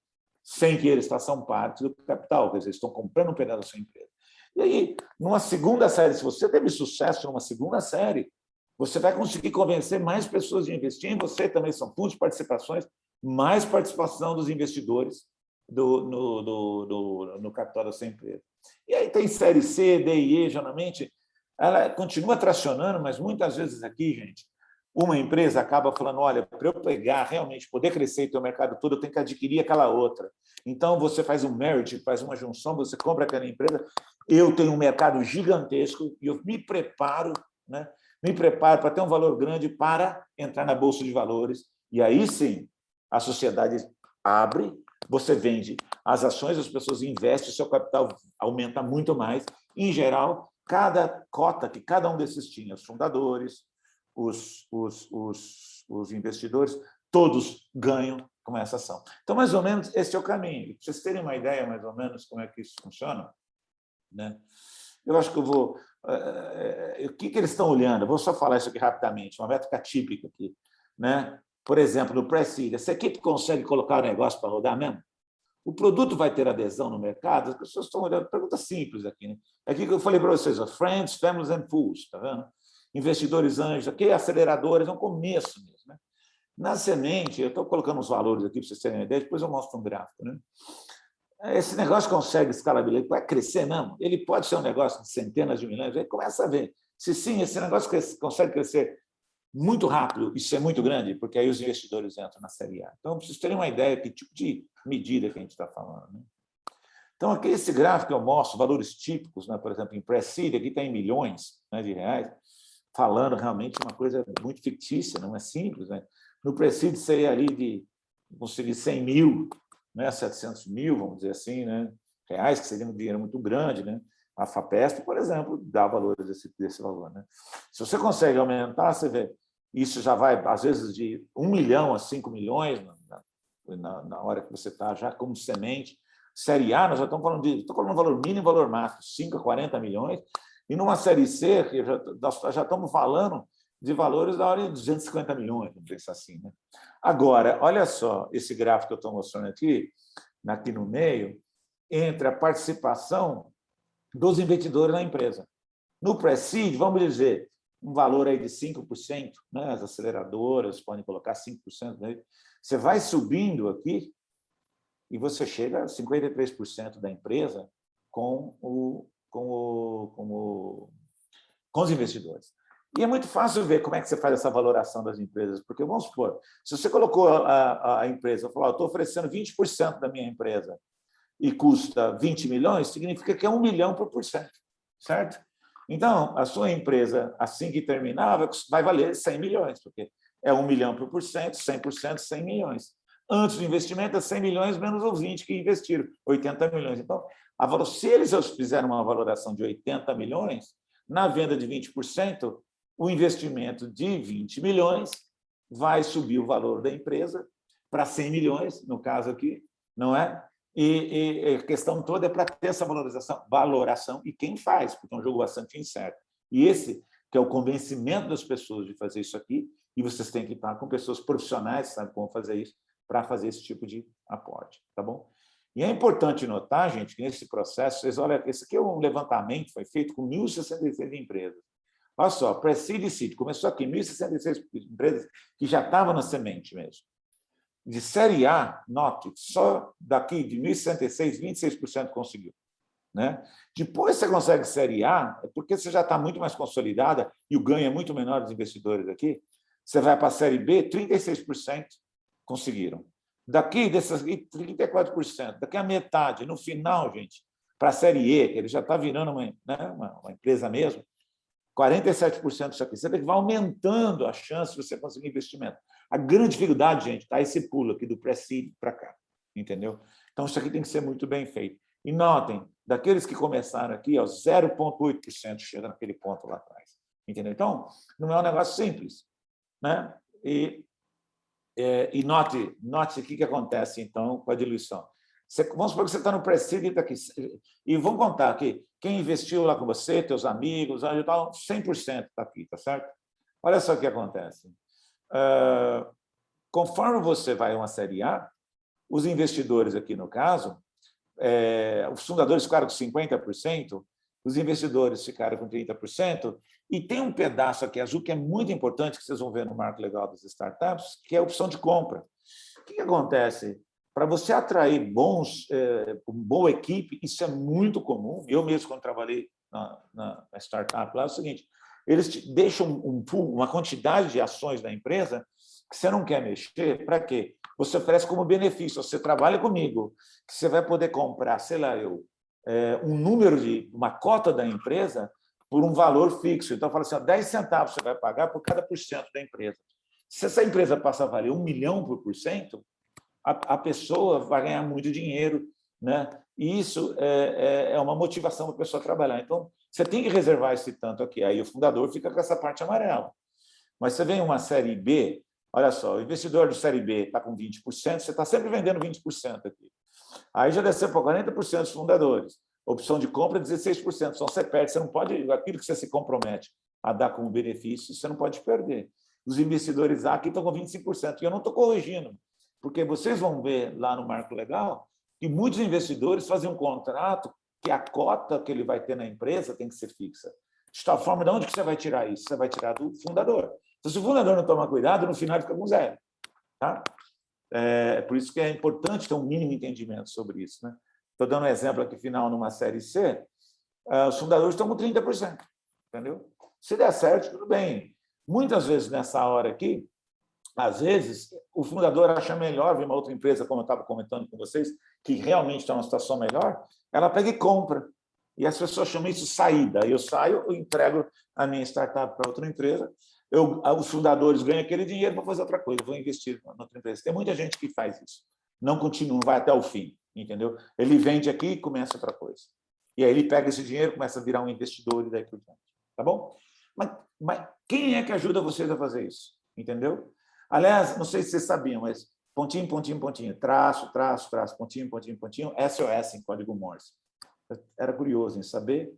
sem que eles façam parte do capital, quer dizer, eles estão comprando um pedaço da sua empresa. E aí, numa segunda série, se você teve sucesso numa segunda série, você vai conseguir convencer mais pessoas de investir em você, também são fundos de participações, mais participação dos investidores no capital da sua empresa. E aí tem série C, D e E, geralmente, ela continua tracionando, mas muitas vezes aqui, gente, uma empresa acaba falando, olha, para eu pegar, realmente poder crescer e ter o mercado todo, eu tenho que adquirir aquela outra. Então, você faz um merge, faz uma junção, você compra aquela empresa, eu tenho um mercado gigantesco e eu me preparo, né? Me preparo para ter um valor grande para entrar na Bolsa de Valores. E aí, sim, a sociedade abre, você vende as ações, as pessoas investem, o seu capital aumenta muito mais. Em geral, cada cota que cada um desses tinha, os fundadores, os investidores, todos ganham com essa ação. Então, mais ou menos, esse é o caminho. Para vocês terem uma ideia, mais ou menos, como é que isso funciona, né? Eu acho que eu vou... o que eles estão olhando? Eu vou só falar isso aqui rapidamente, uma métrica típica aqui, né? Por exemplo, no Pre-Seed, essa equipe consegue colocar o negócio para rodar mesmo? O produto vai ter adesão no mercado? As pessoas estão olhando, pergunta simples aqui, né? Aqui que eu falei para vocês, ó, friends, families and fools, tá vendo? Investidores anjos, aqui aceleradores, é um começo mesmo, né? Na semente, eu estou colocando os valores aqui para vocês terem uma ideia, depois eu mostro um gráfico, né? Esse negócio consegue escalabilidade, vai crescer mesmo? Ele pode ser um negócio de centenas de milhões, aí começa a ver. Se sim, esse negócio consegue crescer muito rápido e ser muito grande, porque aí os investidores entram na série A. Então, preciso ter uma ideia que tipo de medida que a gente está falando, né? Então, aqui esse gráfico eu mostro valores típicos, né? Por exemplo, em Pre-Seed, aqui tem milhões, né, de reais, falando realmente uma coisa muito fictícia, não é simples, né? No Pre-Seed seria ali de conseguir 100 mil, né, 700 mil, vamos dizer assim, né, reais, que seria um dinheiro muito grande, né? A FAPESP, por exemplo, dá valores desse valor, né? Se você consegue aumentar, você vê, isso já vai, às vezes, de 1 milhão a 5 milhões na hora que você está já como semente. Série A, nós já estamos falando estou falando valor mínimo e valor máximo, 5 a 40 milhões, e numa série C, nós já estamos falando de valores da ordem de 250 milhões, vamos pensar assim, né? Agora, olha só esse gráfico que eu estou mostrando aqui no meio, entre a participação dos investidores na empresa. No Pre-Seed, vamos dizer, um valor aí de 5%, né? As aceleradoras podem colocar 5%, né? Você vai subindo aqui e você chega a 53% da empresa com os investidores. E é muito fácil ver como é que você faz essa valoração das empresas, porque, vamos supor, se você colocou a empresa, falou, estou oferecendo 20% da minha empresa e custa 20 milhões, significa que é 1 milhão por cento, certo? Então, a sua empresa, assim que terminar, vai valer 100 milhões, porque é 1 milhão por cento, 100%, 100 milhões. Antes do investimento, é 100 milhões menos os 20 que investiram, 80 milhões. Então, se eles fizeram uma valoração de 80 milhões, na venda de 20%, o investimento de 20 milhões vai subir o valor da empresa para 100 milhões, no caso aqui, não é? E a questão toda é para ter essa valoração e quem faz, porque é um jogo bastante incerto. E esse que é o convencimento das pessoas de fazer isso aqui, e vocês têm que estar com pessoas profissionais que sabem como fazer isso, para fazer esse tipo de aporte, tá bom? E é importante notar, gente, que nesse processo, vocês olham, esse aqui é um levantamento, foi feito com 1.066 empresas. Olha só, Pre-Seed e Seed, começou aqui, 1.066 empresas que já estavam na semente mesmo. De série A, note, só daqui de 1.066, 26% conseguiu, né? Depois você consegue série A, é porque você já está muito mais consolidada e o ganho é muito menor dos investidores aqui. Você vai para a série B, 36% conseguiram. Daqui, dessas 34%, daqui a metade, no final, gente, para a série E, que ele já está virando uma empresa mesmo, 47% disso aqui. Você vê que vai aumentando a chance de você conseguir investimento. A grande dificuldade, gente, está esse pulo aqui do Pre-Seed para cá, entendeu? Então, isso aqui tem que ser muito bem feito. E notem, daqueles que começaram aqui, 0,8% chega naquele ponto lá atrás, entendeu? Então, não é um negócio simples, né? E note o que acontece, então, com a diluição. Vamos supor que você está no Pre-Seed e está aqui. E vamos contar aqui, quem investiu lá com você, teus amigos, 100% está aqui, tá certo? Olha só o que acontece. Conforme você vai a uma série A, os investidores aqui, no caso, os fundadores ficaram com 50%, os investidores ficaram com 30%, e tem um pedaço aqui azul que é muito importante, que vocês vão ver no marco legal das startups, que é a opção de compra. O que acontece? Para você atrair uma boa equipe, isso é muito comum. Eu mesmo, quando trabalhei na startup, lá é o seguinte, eles te deixam uma quantidade de ações da empresa que você não quer mexer, para quê? Você oferece como benefício, você trabalha comigo, que você vai poder comprar, sei lá, um número uma cota da empresa por um valor fixo. Então, fala assim, 10 centavos você vai pagar por cada % da empresa. Se essa empresa passa a valer 1 milhão por cento, a pessoa vai ganhar muito dinheiro, né? E isso é uma motivação para a pessoa trabalhar. Então, você tem que reservar esse tanto aqui. Aí o fundador fica com essa parte amarela. Mas você vem uma série B, Olha só, o investidor de série B está com 20%, você está sempre vendendo 20% aqui. Aí já desceu para 40% dos fundadores. Opção de compra, 16%. Então, você perde, você não pode, aquilo que você se compromete a dar como benefício, você não pode perder. Os investidores aqui estão com 25%. E eu não estou corrigindo, porque vocês vão ver lá no Marco Legal que muitos investidores fazem um contrato que a cota que ele vai ter na empresa tem que ser fixa. De tal forma, de onde que você vai tirar isso? Você vai tirar do fundador. Então, se o fundador não tomar cuidado, no final ele fica com zero. Tá? Por isso que é importante ter um mínimo entendimento sobre isso. Né? Estou dando um exemplo aqui final numa série C, os fundadores estão com 30%. Entendeu? Se der certo, tudo bem. Muitas vezes, nessa hora aqui, às vezes, o fundador acha melhor ver uma outra empresa, como eu estava comentando com vocês, que realmente está numa situação melhor, ela pega e compra. E as pessoas chamam isso saída. Eu saio, eu entrego a minha startup para outra empresa, os fundadores ganham aquele dinheiro para fazer outra coisa, vou investir em outra empresa. Tem muita gente que faz isso. Não continua, não vai até o fim, entendeu? Ele vende aqui e começa outra coisa. E aí ele pega esse dinheiro, começa a virar um investidor e daí por diante. Tá bom? Mas quem é que ajuda vocês a fazer isso? Entendeu? Aliás, não sei se vocês sabiam, mas pontinho, pontinho, pontinho, traço, traço, traço, pontinho, pontinho, pontinho, SOS em código Morse. Eu era curioso em saber.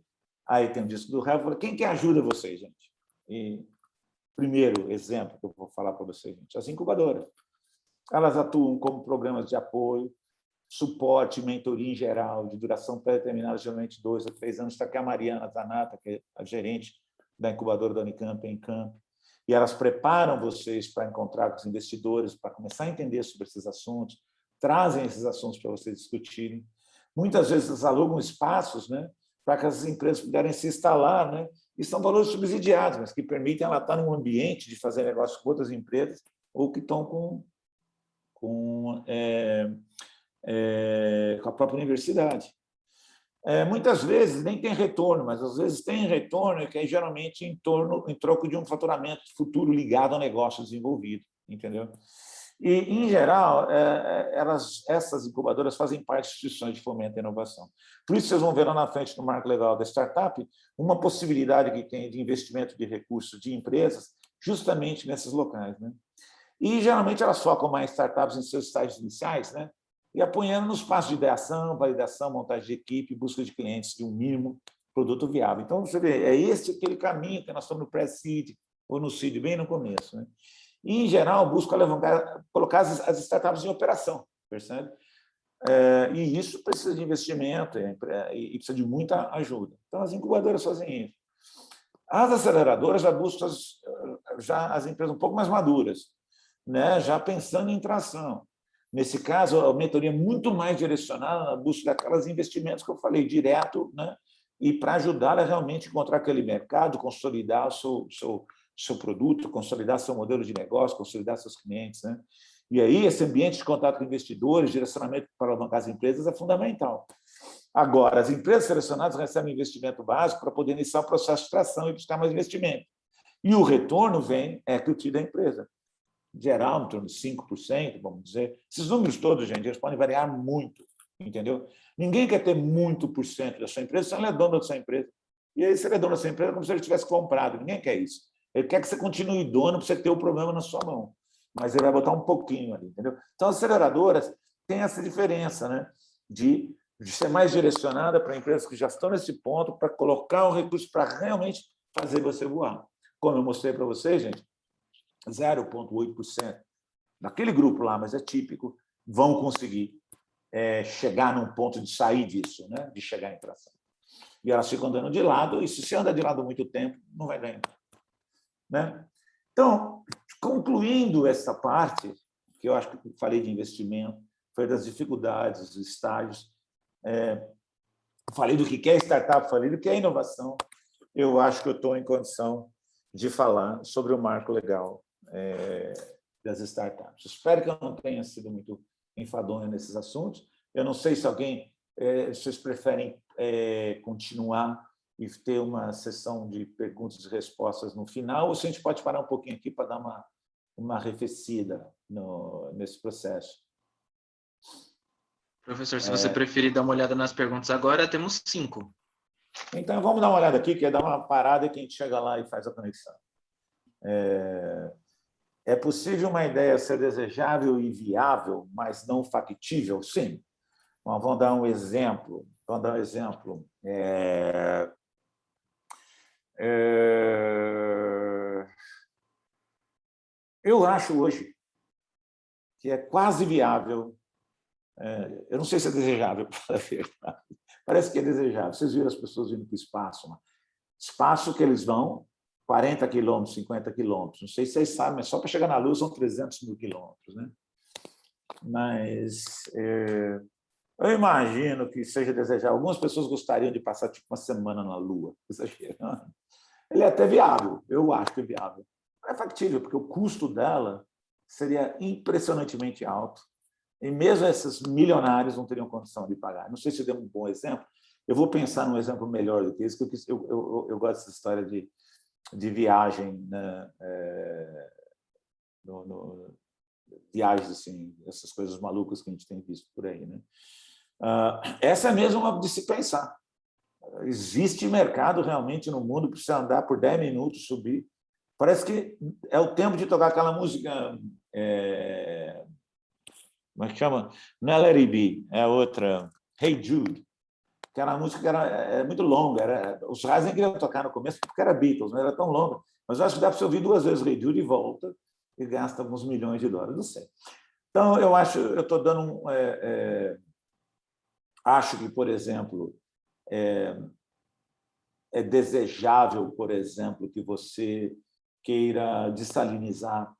Aí tem um disco do Rafa. Quem que ajuda vocês, gente? E primeiro exemplo que eu vou falar para vocês, gente, as incubadoras. Elas atuam como programas de apoio, suporte, mentoria em geral, de duração pré-determinada, geralmente 2 a 3 anos. Está aqui a Mariana Zanata, que é a gerente da incubadora da Unicamp em Campo. E elas preparam vocês para encontrar com os investidores, para começar a entender sobre esses assuntos, trazem esses assuntos para vocês discutirem. Muitas vezes eles alugam espaços, né, para que as empresas puderem se instalar, né, e são valores subsidiados, mas que permitem ela estar num ambiente de fazer negócio com outras empresas ou que estão com a própria universidade. Muitas vezes nem tem retorno, mas às vezes tem retorno, que é geralmente em troco de um faturamento futuro ligado ao negócio desenvolvido, entendeu? E, em geral, essas incubadoras fazem parte de instituições de fomento à inovação. Por isso, vocês vão ver lá na frente, no marco legal da startup, uma possibilidade que tem de investimento de recursos de empresas justamente nesses locais. Né? E, geralmente, elas focam mais startups em seus estágios iniciais, né? E apoiando nos passos de ideação, validação, montagem de equipe, busca de clientes de um mínimo produto viável. Então, você vê, aquele caminho que nós estamos no pré-seed ou no seed, bem no começo. Né? E, em geral, busca alavancar, colocar as startups em operação, percebe? E isso precisa de investimento e precisa de muita ajuda. Então, as incubadoras fazem isso. As aceleradoras já buscam as empresas um pouco mais maduras, né? Já pensando em tração. Nesse caso, a mentoria é muito mais direcionada na busca daqueles investimentos que eu falei, direto, né? E para ajudar a realmente encontrar aquele mercado, consolidar o seu produto, consolidar seu modelo de negócio, consolidar seus clientes. Né? E aí, esse ambiente de contato com investidores, direcionamento para alavancar as empresas é fundamental. Agora, as empresas selecionadas recebem investimento básico para poder iniciar o processo de tração e buscar mais investimento. E o retorno vem equity da empresa. Geral, em torno de 5%, vamos dizer. Esses números todos, gente, eles podem variar muito, entendeu? Ninguém quer ter muito por cento da sua empresa, se ele é dono da sua empresa. E aí, se ele é dono da sua empresa, é como se ele tivesse comprado. Ninguém quer isso. Ele quer que você continue dono para você ter o problema na sua mão. Mas ele vai botar um pouquinho ali, entendeu? Então, as aceleradoras têm essa diferença, né? De ser mais direcionada para empresas que já estão nesse ponto, para colocar o recurso para realmente fazer você voar. Como eu mostrei para vocês, gente, 0,8% daquele grupo lá, mas é típico, vão conseguir chegar num ponto de sair disso, né? De chegar em tração. E elas ficam andando de lado, e se você anda de lado muito tempo, não vai ganhar. Né? Então, concluindo essa parte, que eu acho que falei de investimento, falei das dificuldades, dos estágios, falei do que é startup, falei do que é inovação, eu acho que eu estou em condição de falar sobre o marco legal das startups. Espero que eu não tenha sido muito enfadonho nesses assuntos. Eu não sei se vocês preferem continuar e ter uma sessão de perguntas e respostas no final, ou se a gente pode parar um pouquinho aqui para dar uma arrefecida nesse processo. Professor, se você preferir dar uma olhada nas perguntas agora, temos 5. Então, vamos dar uma olhada aqui, que é dar uma parada que a gente chega lá e faz a conexão. É possível uma ideia ser desejável e viável, mas não factível? Sim. Bom, vamos dar um exemplo. Vamos dar um exemplo. Eu acho hoje que é quase viável. Eu não sei se é desejável, para verdade. Parece que é desejável. Vocês viram as pessoas indo para o espaço, né? Espaço que eles vão, 40 quilômetros, 50 quilômetros. Não sei se vocês sabem, mas só para chegar na Lua são 300 mil quilômetros, né? Mas eu imagino que seja desejável. Algumas pessoas gostariam de passar tipo uma semana na Lua, exagerando. Ele é até viável, eu acho que é viável. É factível, porque o custo dela seria impressionantemente alto. E mesmo esses milionários não teriam condição de pagar. Não sei se eu dei um bom exemplo. Eu vou pensar num exemplo melhor do que esse, que eu gosto dessa história de viagem, né? Viagens, assim, essas coisas malucas que a gente tem visto por aí, né? Essa é mesmo uma de se pensar. Existe mercado realmente no mundo para você andar por 10 minutos, subir. Parece que é o tempo de tocar aquela música... como é que chama? Não é Let It Be, é outra, Hey Jude. Aquela música que era muito longa. Os Raios nem queriam tocar no começo porque era Beatles, não era tão longa. Mas eu acho que dá para você ouvir 2 vezes Hey Jude e volta e gasta alguns milhões de dólares, não sei. Então, eu estou dando acho que, por exemplo, é desejável, por exemplo, que você queira dessalinizar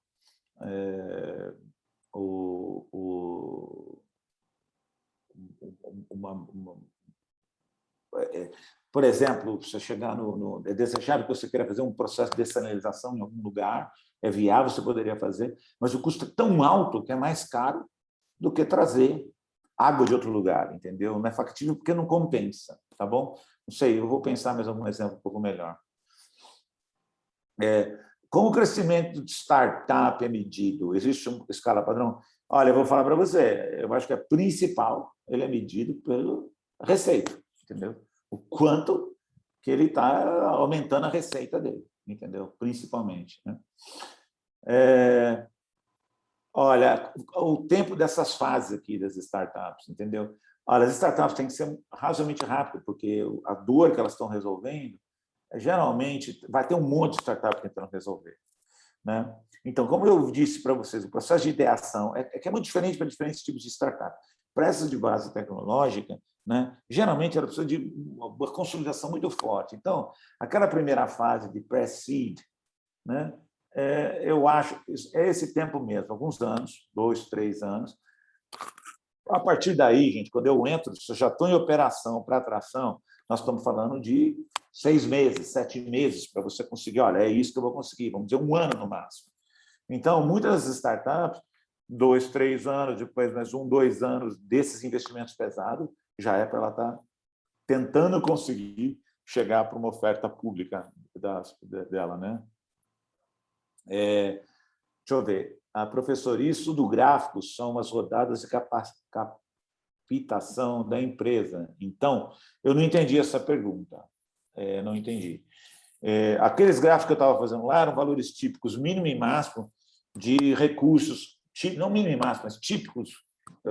por exemplo, você chegar é desejável que você queira fazer um processo de dessalinização em algum lugar, é viável, você poderia fazer, mas o custo é tão alto que é mais caro do que trazer água de outro lugar, entendeu? Não é factível porque não compensa, tá bom? Não sei, eu vou pensar mais algum exemplo um pouco melhor. Como o crescimento de startup é medido? Existe uma escala padrão? Olha, eu vou falar para você, eu acho que a principal, ele é medido pela receita, entendeu? O quanto que ele está aumentando a receita dele, entendeu? Principalmente, né? Olha, o tempo dessas fases aqui das startups, entendeu? Olha, as startups têm que ser razoavelmente rápido, porque a dor que elas estão resolvendo, geralmente, vai ter um monte de startup tentando resolver, né? Então, como eu disse para vocês, o processo de ideação que é muito diferente para diferentes tipos de startup. Para essas de base tecnológica, né, geralmente ela precisa de uma consolidação muito forte. Então, aquela primeira fase de pre-seed, né, eu acho que é esse tempo mesmo, alguns anos, 2, 3 anos. A partir daí, gente, quando eu entro, se eu já estou em operação para atração, nós estamos falando de 6 meses, 7 meses para você conseguir. Olha, é isso que eu vou conseguir, vamos dizer 1 ano no máximo. Então, muitas das startups, 2, 3 anos, depois mais 1, 2 anos desses investimentos pesados, já é para ela estar tentando conseguir chegar para uma oferta pública dela, né? Deixa eu ver. A professora, isso do gráfico são as rodadas de captação da empresa. Então, eu não entendi essa pergunta. Não entendi. Aqueles gráficos que eu estava fazendo lá eram valores típicos, mínimo e máximo, de recursos, não mínimo e máximo, mas típicos,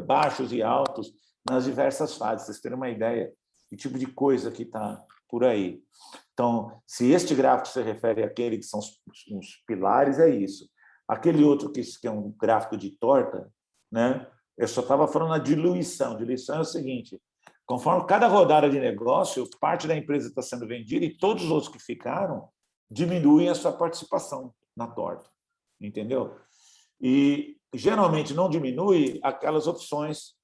baixos e altos, nas diversas fases. Vocês terem uma ideia do tipo de coisa que está por aí. Então, se este gráfico se refere àquele que são os pilares, é isso. Aquele outro que é um gráfico de torta, né? Eu só estava falando da diluição. Diluição é o seguinte: conforme cada rodada de negócio, parte da empresa está sendo vendida e todos os outros que ficaram diminuem a sua participação na torta, entendeu? E geralmente não diminui aquelas opções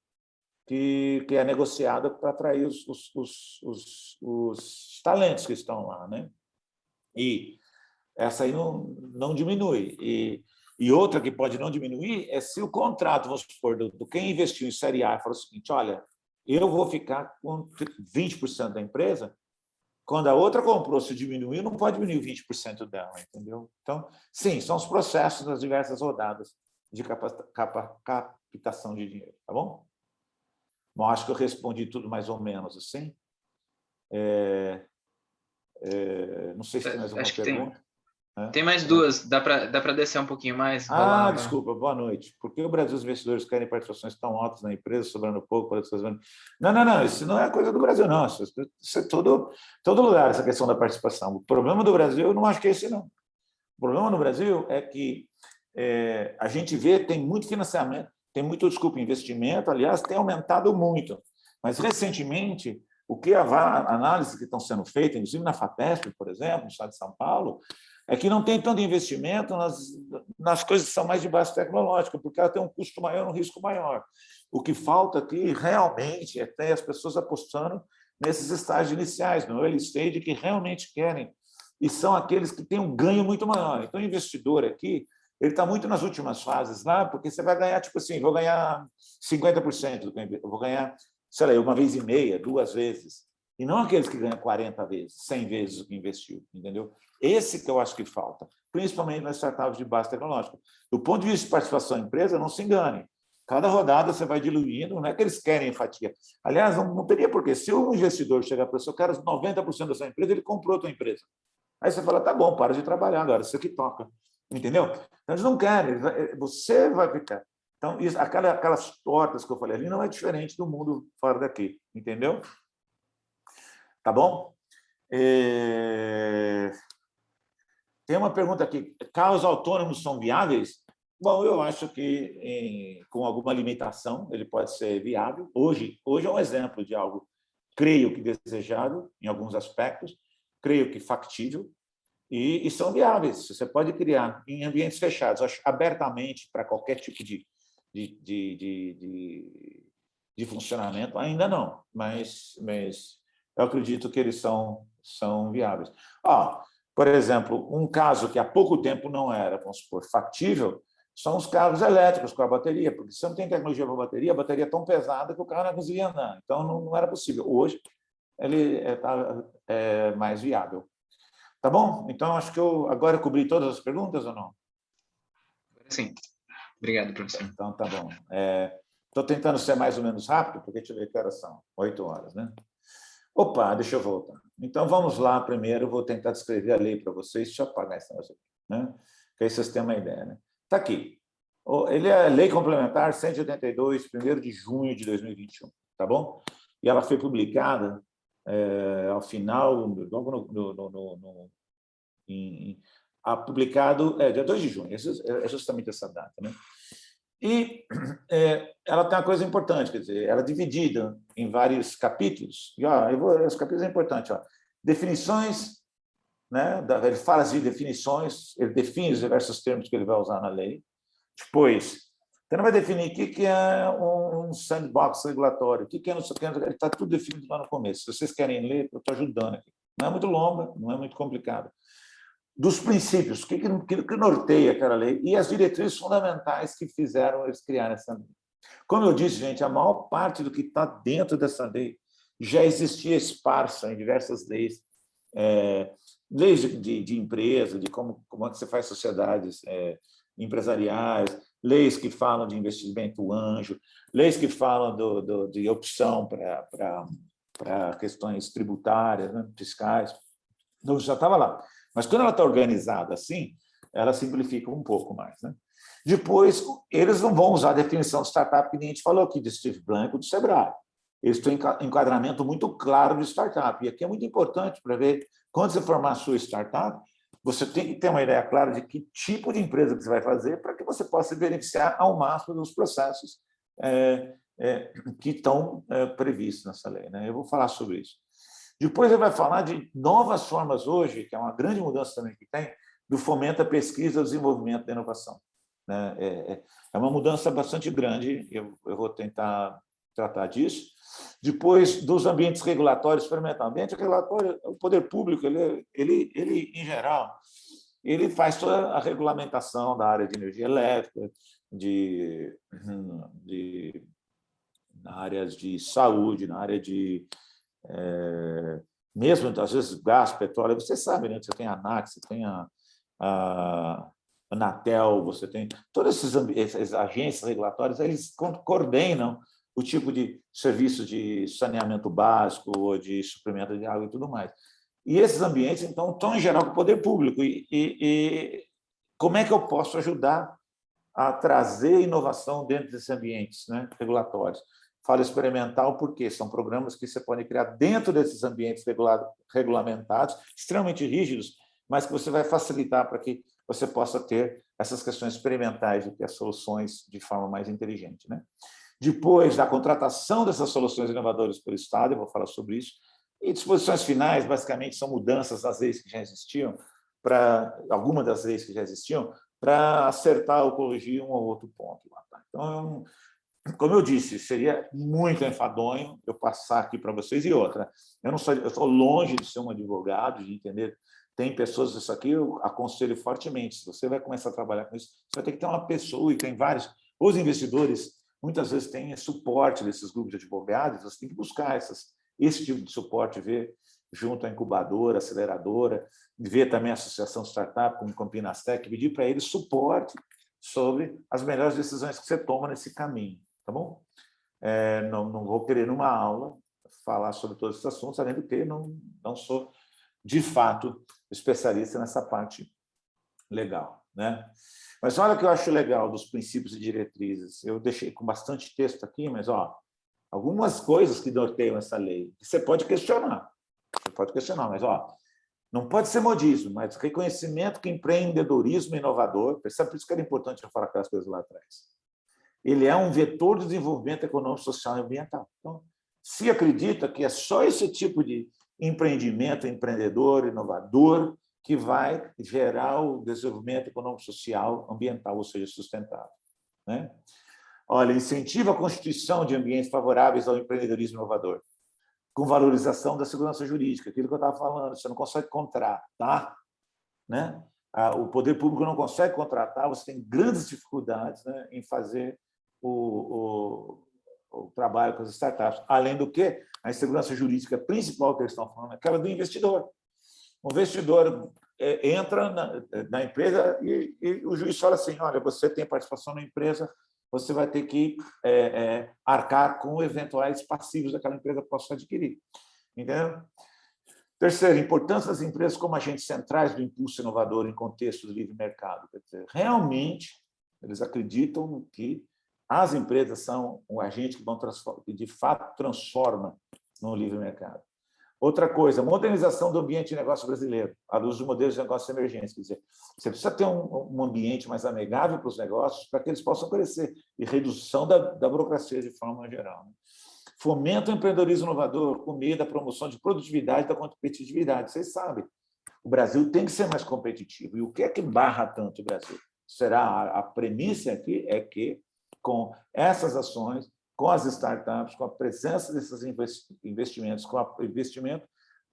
que é negociada para atrair os talentos que estão lá, né? E essa aí não diminui. E outra que pode não diminuir é se o contrato, vamos supor, do quem investiu em Série A, fala o seguinte: olha, eu vou ficar com 20% da empresa, quando a outra comprou, se diminuiu, não pode diminuir 20% dela, entendeu? Então, sim, são os processos das diversas rodadas de captação de dinheiro, tá bom? Bom, acho que eu respondi tudo mais ou menos assim. Não sei se tem mais alguma pergunta. né? Tem mais duas, dá para descer um pouquinho mais? Desculpa, boa noite. Por que o Brasil, os investidores querem participações tão altas na empresa, sobrando pouco? Não, isso não é coisa do Brasil, não. Isso é todo lugar, essa questão da participação. O problema do Brasil, eu não acho que é esse, não. O problema no Brasil é que a gente vê, tem muito financiamento, tem muito, investimento, aliás, tem aumentado muito. Mas, recentemente, o que a análise que estão sendo feitas, inclusive na FAPESP, por exemplo, no estado de São Paulo, é que não tem tanto investimento nas coisas que são mais de base tecnológica, porque ela tem um custo maior, um risco maior. O que falta aqui, realmente, é ter as pessoas apostando nesses estágios iniciais, no early stage, que realmente querem, e são aqueles que têm um ganho muito maior. Então, o investidor aqui, ele está muito nas últimas fases lá, porque você vai ganhar, tipo assim, vou ganhar 50% do que eu vou ganhar, sei lá, uma vez e meia, 2 vezes. E não aqueles que ganham 40 vezes, 100 vezes o que investiu, entendeu? Esse que eu acho que falta, principalmente nas startups de base tecnológica. Do ponto de vista de participação em empresa, não se engane. Cada rodada você vai diluindo, não é que eles querem fatia. Aliás, não teria porquê. Se o investidor chegar para você, eu quero 90% da sua empresa, ele comprou a tua empresa. Aí você fala, tá bom, para de trabalhar agora, isso aqui toca. Entendeu? Então, eles não querem, você vai ficar. Então, aquelas tortas que eu falei ali não é diferente do mundo fora daqui, entendeu? Tá bom? Tem uma pergunta aqui. Carros autônomos são viáveis? Bom, eu acho que com alguma limitação ele pode ser viável. Hoje é um exemplo de algo, creio que desejado em alguns aspectos, creio que factível, e são viáveis. Você pode criar em ambientes fechados, abertamente para qualquer tipo de funcionamento, ainda não, mas eu acredito que eles são viáveis. Por exemplo, um caso que há pouco tempo não era, vamos supor, factível, são os carros elétricos com a bateria, porque se não tem tecnologia para a bateria é tão pesada que o carro não conseguia andar. Então, não era possível. Hoje, ele é mais viável. Tá bom? Então, acho que eu agora cobri todas as perguntas ou não? Sim. Obrigado, professor. Então, tá bom. Estou tentando ser mais ou menos rápido, porque deixa eu ver que horas são. 8 horas, né? Opa, deixa eu voltar. Então, vamos lá primeiro. Vou tentar descrever a lei para vocês. Deixa eu apagar esse negócio aqui, né? Que aí vocês têm uma ideia, né? Está aqui. Ele é a Lei Complementar 182, 1º de junho de 2021, tá bom? E ela foi publicada ao final, logo publicado dia 2 de junho, é justamente essa data, né? E ela tem uma coisa importante, quer dizer, ela é dividida em vários capítulos. E os capítulos é importante, definições, né? Ele fala de definições, ele define os diversos termos que ele vai usar na lei. Depois, você não vai definir o que é um sandbox regulatório, o que é não sei o que, ele está tudo definido lá no começo. Se vocês querem ler, eu estou ajudando aqui. Não é muito longa, não é muito complicado. Dos princípios, o que norteia aquela lei e as diretrizes fundamentais que fizeram eles criarem essa lei. Como eu disse, gente, a maior parte do que está dentro dessa lei já existia esparsa em diversas leis, leis de empresa, de como é que você faz sociedades empresariais, leis que falam de investimento anjo, leis que falam de opção para questões tributárias, né, fiscais. Então, já estava lá. Mas, quando ela está organizada assim, ela simplifica um pouco mais, né? Depois, eles não vão usar a definição de startup que a gente falou aqui, de Steve Blanco, do Sebrae. Eles têm um enquadramento muito claro de startup. E aqui é muito importante para ver, quando você formar a sua startup, você tem que ter uma ideia clara de que tipo de empresa que você vai fazer para que você possa se beneficiar ao máximo dos processos que estão previstos nessa lei, né? Eu vou falar sobre isso. Depois ele vai falar de novas formas hoje, que é uma grande mudança também que tem, do fomento à pesquisa, ao desenvolvimento da inovação. É uma mudança bastante grande, eu vou tentar tratar disso. Depois, dos ambientes regulatórios, ambiente regulatório, o poder público, ele em geral, ele faz toda a regulamentação da área de energia elétrica, na área de saúde, na área de mesmo, às vezes, gás, petróleo, você sabe, né? Você tem a ANAC, você tem a Anatel, você tem todas essas agências regulatórias, eles coordenam o tipo de serviço de saneamento básico ou de suprimento de água e tudo mais. E esses ambientes, então, estão, em geral, com o poder público. E como é que eu posso ajudar a trazer inovação dentro desses ambientes, né, regulatórios? Falo experimental porque são programas que você pode criar dentro desses ambientes regulamentados, extremamente rígidos, mas que você vai facilitar para que você possa ter essas questões experimentais de ter as soluções de forma mais inteligente, né? Depois da contratação dessas soluções inovadoras pelo Estado, eu vou falar sobre isso, e disposições finais, basicamente, são mudanças das leis que já existiam, para algumas das leis que já existiam, para acertar ou corrigir um ou outro ponto. Então, como eu disse, seria muito enfadonho eu passar aqui para vocês. E outra, eu estou longe de ser um advogado, de entender. Tem pessoas, isso aqui eu aconselho fortemente. Se você vai começar a trabalhar com isso, você vai ter que ter uma pessoa, e tem vários. Os investidores, muitas vezes, têm suporte desses grupos de advogados, você tem que buscar esse tipo de suporte, ver junto à incubadora, aceleradora, ver também a associação startup, como Campinastec, pedir para eles suporte sobre as melhores decisões que você toma nesse caminho. Tá bom? Não vou querer, numa aula, falar sobre todos esses assuntos, além do que não sou, de fato, especialista nessa parte legal, né? Mas olha o que eu acho legal dos princípios e diretrizes. Eu deixei com bastante texto aqui, mas algumas coisas que norteiam essa lei, que você pode questionar. Mas não pode ser modismo, mas reconhecimento que empreendedorismo inovador, percebe por isso que era importante eu falar aquelas coisas lá atrás. Ele é um vetor de desenvolvimento econômico, social e ambiental. Então, se acredita que é só esse tipo de empreendimento empreendedor, inovador, que vai gerar o desenvolvimento econômico, social, ambiental, ou seja, sustentável, né? Olha, incentiva a constituição de ambientes favoráveis ao empreendedorismo inovador, com valorização da segurança jurídica, aquilo que eu estava falando, você não consegue contratar, né? O poder público não consegue contratar, você tem grandes dificuldades, né, em fazer o trabalho com as startups. Além do que, a insegurança jurídica principal que eles estão falando é aquela do investidor. O investidor entra na empresa e o juiz fala assim, olha, você tem participação na empresa, você vai ter que arcar com eventuais passivos daquela empresa que possa adquirir. Entendeu? Terceiro, importância das empresas como agentes centrais do impulso inovador em contexto de livre mercado. Quer dizer, realmente, eles acreditam que as empresas são um agente que de fato transforma no livre mercado. Outra coisa, modernização do ambiente de negócio brasileiro, à luz dos modelos de negócios emergentes. Quer dizer, você precisa ter um ambiente mais amigável para os negócios para que eles possam crescer, e redução da burocracia de forma geral. Fomenta o empreendedorismo inovador por meio da promoção de produtividade e da competitividade. Vocês sabem, o Brasil tem que ser mais competitivo. E o que é que barra tanto o Brasil? Será a premissa aqui é que, com essas ações, com as startups, com a presença desses investimentos, com o investimento,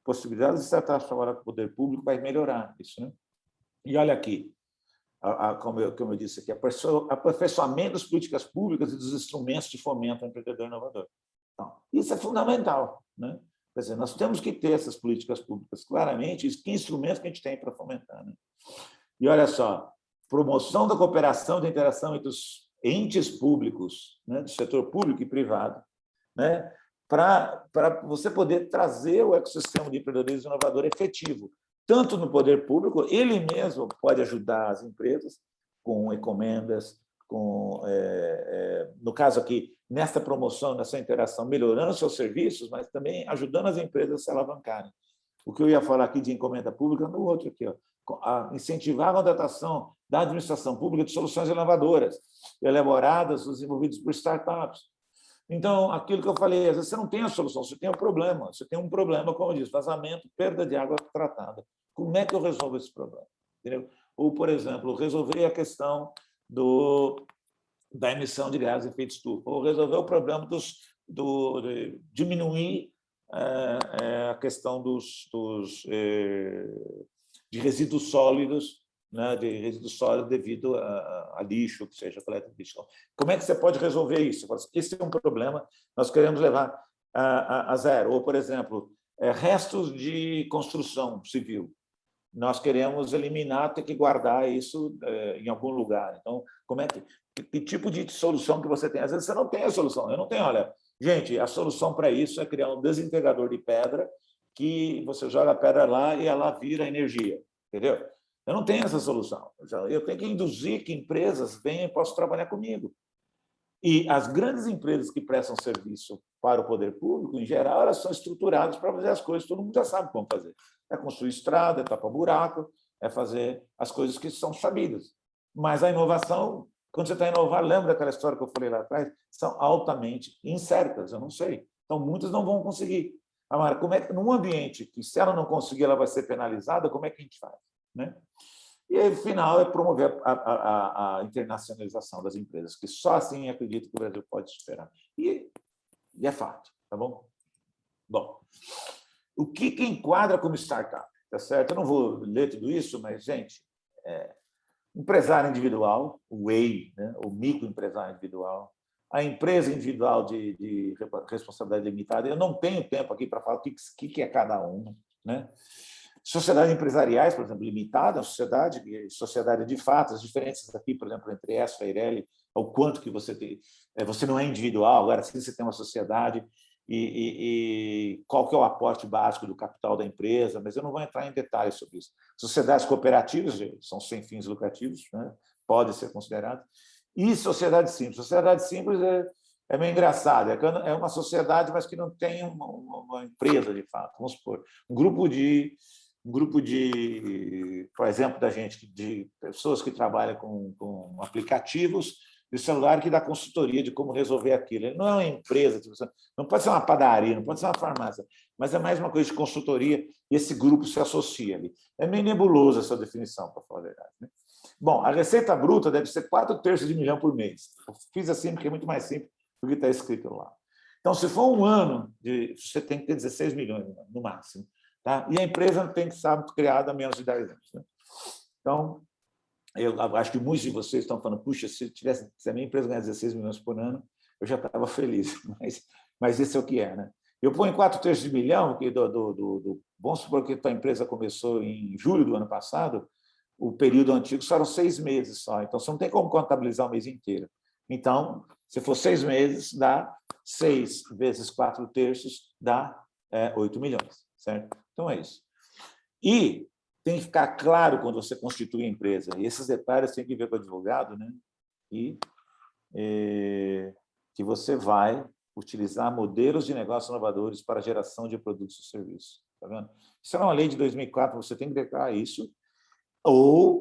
possibilidade das startups trabalhar com o poder público vai melhorar isso, né? E olha aqui, como eu disse aqui, aperfeiçoamento das políticas públicas e dos instrumentos de fomento ao empreendedor inovador. Então, isso é fundamental, né? Quer dizer, nós temos que ter essas políticas públicas claramente, que instrumentos que a gente tem para fomentar, né? E olha só, promoção da cooperação e da interação entre os entes públicos, né, do setor público e privado, né, para você poder trazer o ecossistema de empreendedorismo inovador efetivo, tanto no poder público, ele mesmo pode ajudar as empresas com encomendas, no caso aqui, nesta promoção, nessa interação, melhorando seus serviços, mas também ajudando as empresas a se alavancarem. O que eu ia falar aqui de encomenda pública, no outro aqui, incentivar a contratação da administração pública de soluções inovadoras, elaboradas, desenvolvidas por startups. Então, aquilo que eu falei, às vezes você não tem a solução, você tem um problema. Você tem um problema, como eu disse, vazamento, perda de água tratada. Como é que eu resolvo esse problema? Entendeu? Ou, por exemplo, resolver a questão da emissão de gases de efeito estufa, ou resolver o problema de diminuir a questão de resíduos sólidos, né, de resíduos sólidos devido a lixo, que seja coleta de lixo. Como é que você pode resolver isso? Esse é um problema, nós queremos levar a zero. Ou, por exemplo, restos de construção civil. Nós queremos eliminar, ter que guardar isso em algum lugar. Então, que tipo de solução que você tem? Às vezes você não tem a solução. Eu não tenho, olha, gente, a solução para isso é criar um desintegrador de pedra que você joga a pedra lá e ela vira energia, entendeu? Eu não tenho essa solução. Eu tenho que induzir que empresas venham e possam trabalhar comigo. E as grandes empresas que prestam serviço para o poder público, em geral, elas são estruturadas para fazer as coisas, todo mundo já sabe como fazer. É construir estrada, é tapar buraco, é fazer as coisas que são sabidas. Mas a inovação, quando você está a inovar, lembra daquela história que eu falei lá atrás? São altamente incertas, eu não sei. Então, muitas não vão conseguir. Agora, como é que, num ambiente que, se ela não conseguir, ela vai ser penalizada, como é que a gente faz? Né? E aí, o final é promover a internacionalização das empresas, que só assim acredito que o Brasil pode superar. E é fato, tá bom? Bom, o que enquadra como startup? Tá certo? Eu não vou ler tudo isso, mas, gente, empresário individual, o EI, né? O microempresário individual, a empresa individual de responsabilidade limitada. Eu não tenho tempo aqui para falar o que é cada um, né? Sociedades empresariais, por exemplo, limitada, sociedade de fato, as diferenças aqui, por exemplo, entre essa e a Eireli, o quanto que você tem, você não é individual, agora sim você tem uma sociedade, e qual que é o aporte básico do capital da empresa, mas eu não vou entrar em detalhes sobre isso. Sociedades cooperativas são sem fins lucrativos, né? Podem ser consideradas, e sociedade simples. Sociedade simples é meio engraçado, é uma sociedade, mas que não tem uma empresa de fato. Vamos supor, um grupo de, por exemplo, de pessoas que trabalham com aplicativos de celular que dá consultoria de como resolver aquilo. Ele não é uma empresa, não pode ser uma padaria, não pode ser uma farmácia, mas é mais uma coisa de consultoria e esse grupo se associa ali. É meio nebulosa essa definição, para falar a verdade. Né? Bom, a receita bruta deve ser 4/3 de milhão por mês. Eu fiz assim porque é muito mais simples do que está escrito lá. Então, se for um ano, você tem que ter 16 milhões no máximo. Tá? E a empresa tem que estar criada há menos de 10 anos. Né? Então, eu acho que muitos de vocês estão falando, puxa, se a minha empresa ganhar 16 milhões por ano, eu já estava feliz, mas esse é o que é. Né? Eu ponho 4/3 de milhão, que vamos supor que a tua empresa começou em julho do ano passado, o período antigo só eram 6 meses só, então você não tem como contabilizar o mês inteiro. Então, se for 6 meses, dá 6 vezes 4/3, dá 8 milhões, certo? Então, é isso. E tem que ficar claro quando você constitui a empresa, e esses detalhes têm que ver com o advogado, né? E que você vai utilizar modelos de negócios inovadores para a geração de produtos e serviços. Tá vendo? Isso é uma lei de 2004, você tem que declarar isso, ou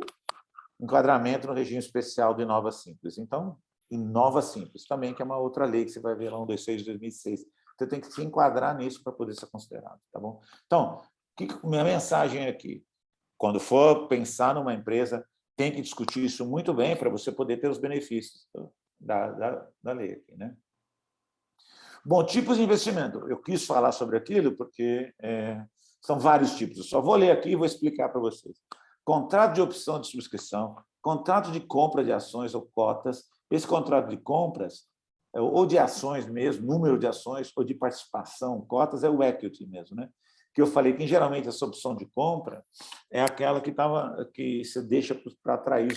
enquadramento no regime especial do Inova Simples. Então, Inova Simples também, que é uma outra lei que você vai ver lá, 126 de 2006. Você tem que se enquadrar nisso para poder ser considerado, tá bom? Então, minha mensagem aqui, quando for pensar numa empresa, tem que discutir isso muito bem para você poder ter os benefícios da lei aqui, né? Bom, tipos de investimento. Eu quis falar sobre aquilo porque são vários tipos. Eu só vou ler aqui e vou explicar para vocês. Contrato de opção de subscrição, contrato de compra de ações ou cotas. Esse contrato de compras, ou de ações mesmo, número de ações, ou de participação, cotas, é o equity mesmo, né? Que eu falei que, geralmente, essa opção de compra é aquela que você deixa para atrair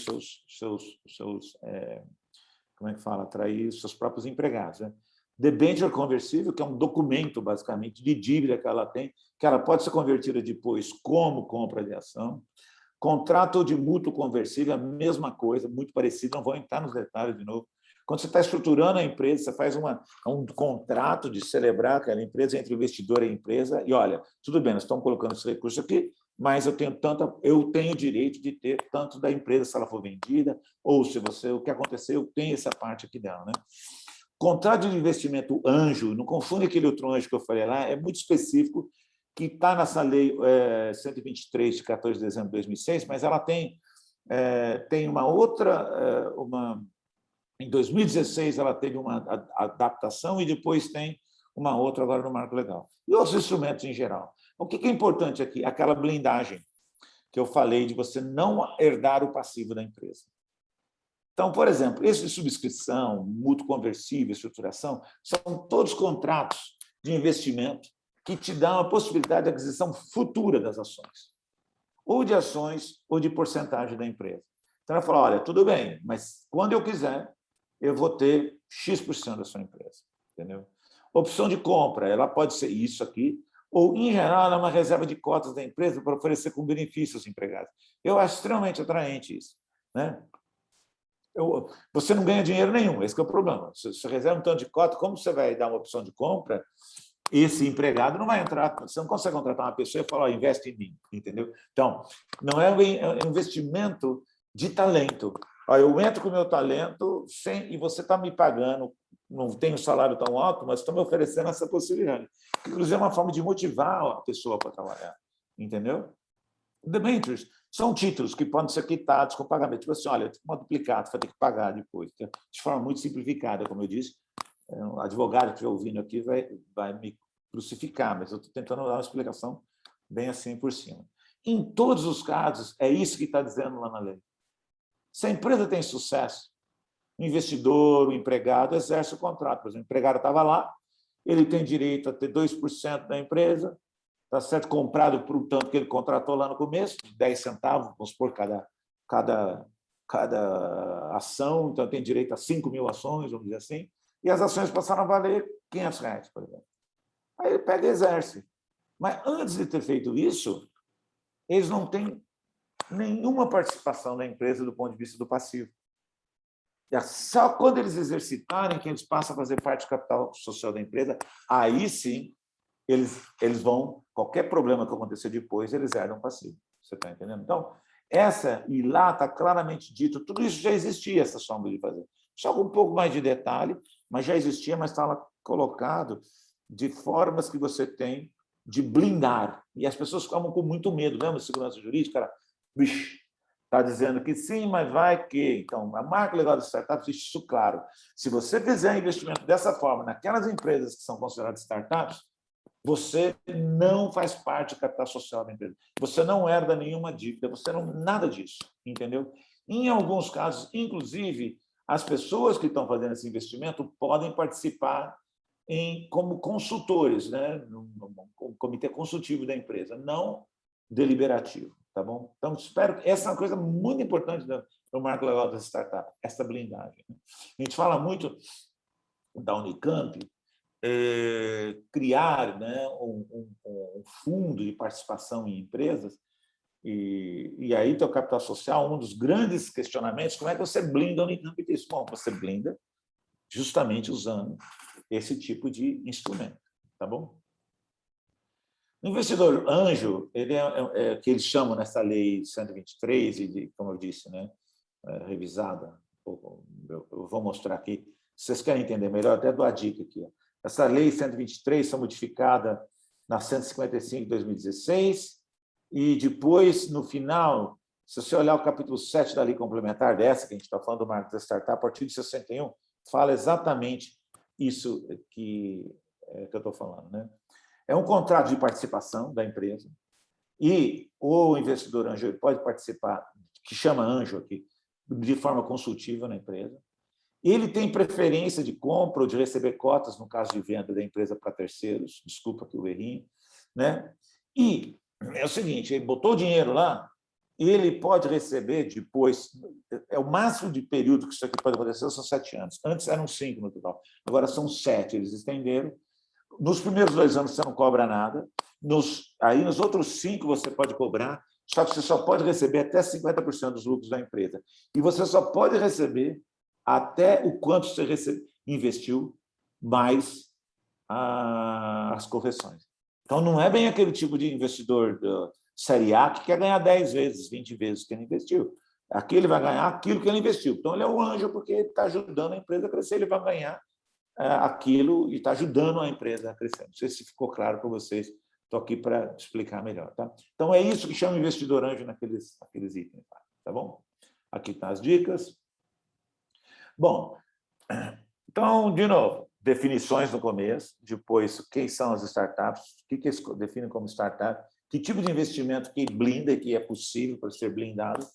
como é que fala? Atrair seus próprios empregados, né? Debênture conversível, que é um documento, basicamente, de dívida que ela tem, que ela pode ser convertida depois como compra de ação. Contrato de mútuo conversível, a mesma coisa, muito parecido, não vou entrar nos detalhes de novo. Quando você está estruturando a empresa, você faz um contrato de celebrar aquela empresa entre o investidor e a empresa, e olha, tudo bem, nós estamos colocando esse recurso aqui, mas eu tenho direito de ter tanto da empresa se ela for vendida, ou se o que aconteceu, eu tenho essa parte aqui dela, né? Contrato de investimento anjo, não confunde aquele outro anjo que eu falei lá, é muito específico, que está nessa lei 123, de 14 de dezembro de 2006, mas ela tem uma outra... em 2016, ela teve uma adaptação e depois tem uma outra agora no marco legal. E outros instrumentos em geral. O que é importante aqui? Aquela blindagem que eu falei de você não herdar o passivo da empresa. Então, por exemplo, esse de subscrição, mútuo conversível, estruturação, são todos contratos de investimento que te dão a possibilidade de aquisição futura das ações, ou de ações ou de porcentagem da empresa. Então, ela fala, olha, tudo bem, mas quando eu quiser, eu vou ter X% da sua empresa. Entendeu? Opção de compra, ela pode ser isso aqui, ou, em geral, ela é uma reserva de cotas da empresa para oferecer como benefício aos empregados. Eu acho extremamente atraente isso, né? Você não ganha dinheiro nenhum, esse que é o problema. Você reserva um tanto de cota, como você vai dar uma opção de compra, esse empregado não vai entrar, você não consegue contratar uma pessoa e falar, investe em mim, entendeu? Então, não é um investimento de talento. Eu entro com o meu talento e você está me pagando, não tenho um salário tão alto, mas estou me oferecendo essa possibilidade. Inclusive, é uma forma de motivar a pessoa para trabalhar, entendeu? Debêntures são títulos que podem ser quitados com pagamento. Tipo assim, olha, uma duplicata, vai ter que pagar depois. De forma muito simplificada, como eu disse. O advogado que estiver ouvindo aqui vai me crucificar, mas eu estou tentando dar uma explicação bem assim por cima. Em todos os casos, é isso que está dizendo lá na lei. Se a empresa tem sucesso, o investidor, o empregado, exerce o contrato. Por exemplo, o empregado estava lá, ele tem direito a ter 2% da empresa, tá certo? Comprado por um tanto que ele contratou lá no começo, 10 centavos, vamos supor, cada ação, então tem direito a 5.000 ações, vamos dizer assim, e as ações passaram a valer R$ 500, por exemplo. Aí ele pega e exerce. Mas antes de ter feito isso, eles não têm nenhuma participação na empresa do ponto de vista do passivo. E só quando eles exercitarem que eles passam a fazer parte do capital social da empresa, aí sim eles vão, qualquer problema que acontecer depois, eles herdam passivo. Você está entendendo? Então, e lá está claramente dito, tudo isso já existia, essa forma de fazer. Só com um pouco mais de detalhe, mas já existia, mas está lá colocado de formas que você tem de blindar. E as pessoas ficam com muito medo, lembra de segurança jurídica? Cara, está dizendo que sim, mas vai que... Então, a marca legal das startups deixa isso claro. Se você fizer investimento dessa forma naquelas empresas que são consideradas startups, você não faz parte do capital social da empresa. Você não herda nenhuma dívida, você não nada disso, entendeu? Em alguns casos, inclusive, as pessoas que estão fazendo esse investimento podem participar como consultores, né, no comitê consultivo da empresa, não deliberativo, tá bom? Então, espero que essa é uma coisa muito importante do marco legal das startups, essa blindagem. A gente fala muito da Unicamp, criar, né, um fundo de participação em empresas, e aí tem o capital social, um dos grandes questionamentos, como é que você blinda a Unicamp disso? Bom, você blinda justamente usando esse tipo de instrumento, tá bom? O investidor anjo, ele que eles chamam nessa lei 123, e como eu disse, né, revisada, eu vou mostrar aqui, se vocês querem entender melhor, até dou a dica aqui. Essa lei 123 foi modificada na 155 de 2016, e depois, no final, se você olhar o capítulo 7 da lei complementar dessa, que a gente está falando do marco da startup, artigo 61, fala exatamente isso que eu estou falando, né? É um contrato de participação da empresa e o investidor anjo pode participar, que chama anjo aqui, de forma consultiva na empresa. Ele tem preferência de compra ou de receber cotas no caso de venda da empresa para terceiros, desculpa que eu errei, né? E é o seguinte, ele botou o dinheiro lá, ele pode receber depois, o máximo de período que isso aqui pode acontecer são 7 anos. Antes eram 5 no total, agora são 7, eles estenderam. Nos primeiros 2 anos você não cobra nada, aí nos outros 5 você pode cobrar, só que você só pode receber até 50% dos lucros da empresa. E você só pode receber até o quanto você investiu, mais as correções. Então, não é bem aquele tipo de investidor série A que quer ganhar 10 vezes, 20 vezes o que ele investiu. Aqui ele vai ganhar aquilo que ele investiu. Então, ele é um anjo porque ele está ajudando a empresa a crescer, ele vai ganhar aquilo e está ajudando a empresa a crescer. Não sei se ficou claro para vocês, estou aqui para explicar melhor. Tá? Então, é isso que chama investidor anjo naqueles itens. Tá bom? Aqui estão as dicas. Bom, então, de novo, definições no começo, depois, quem são as startups, o que eles definem como startup, que tipo de investimento que blinda, que é possível para ser blindado,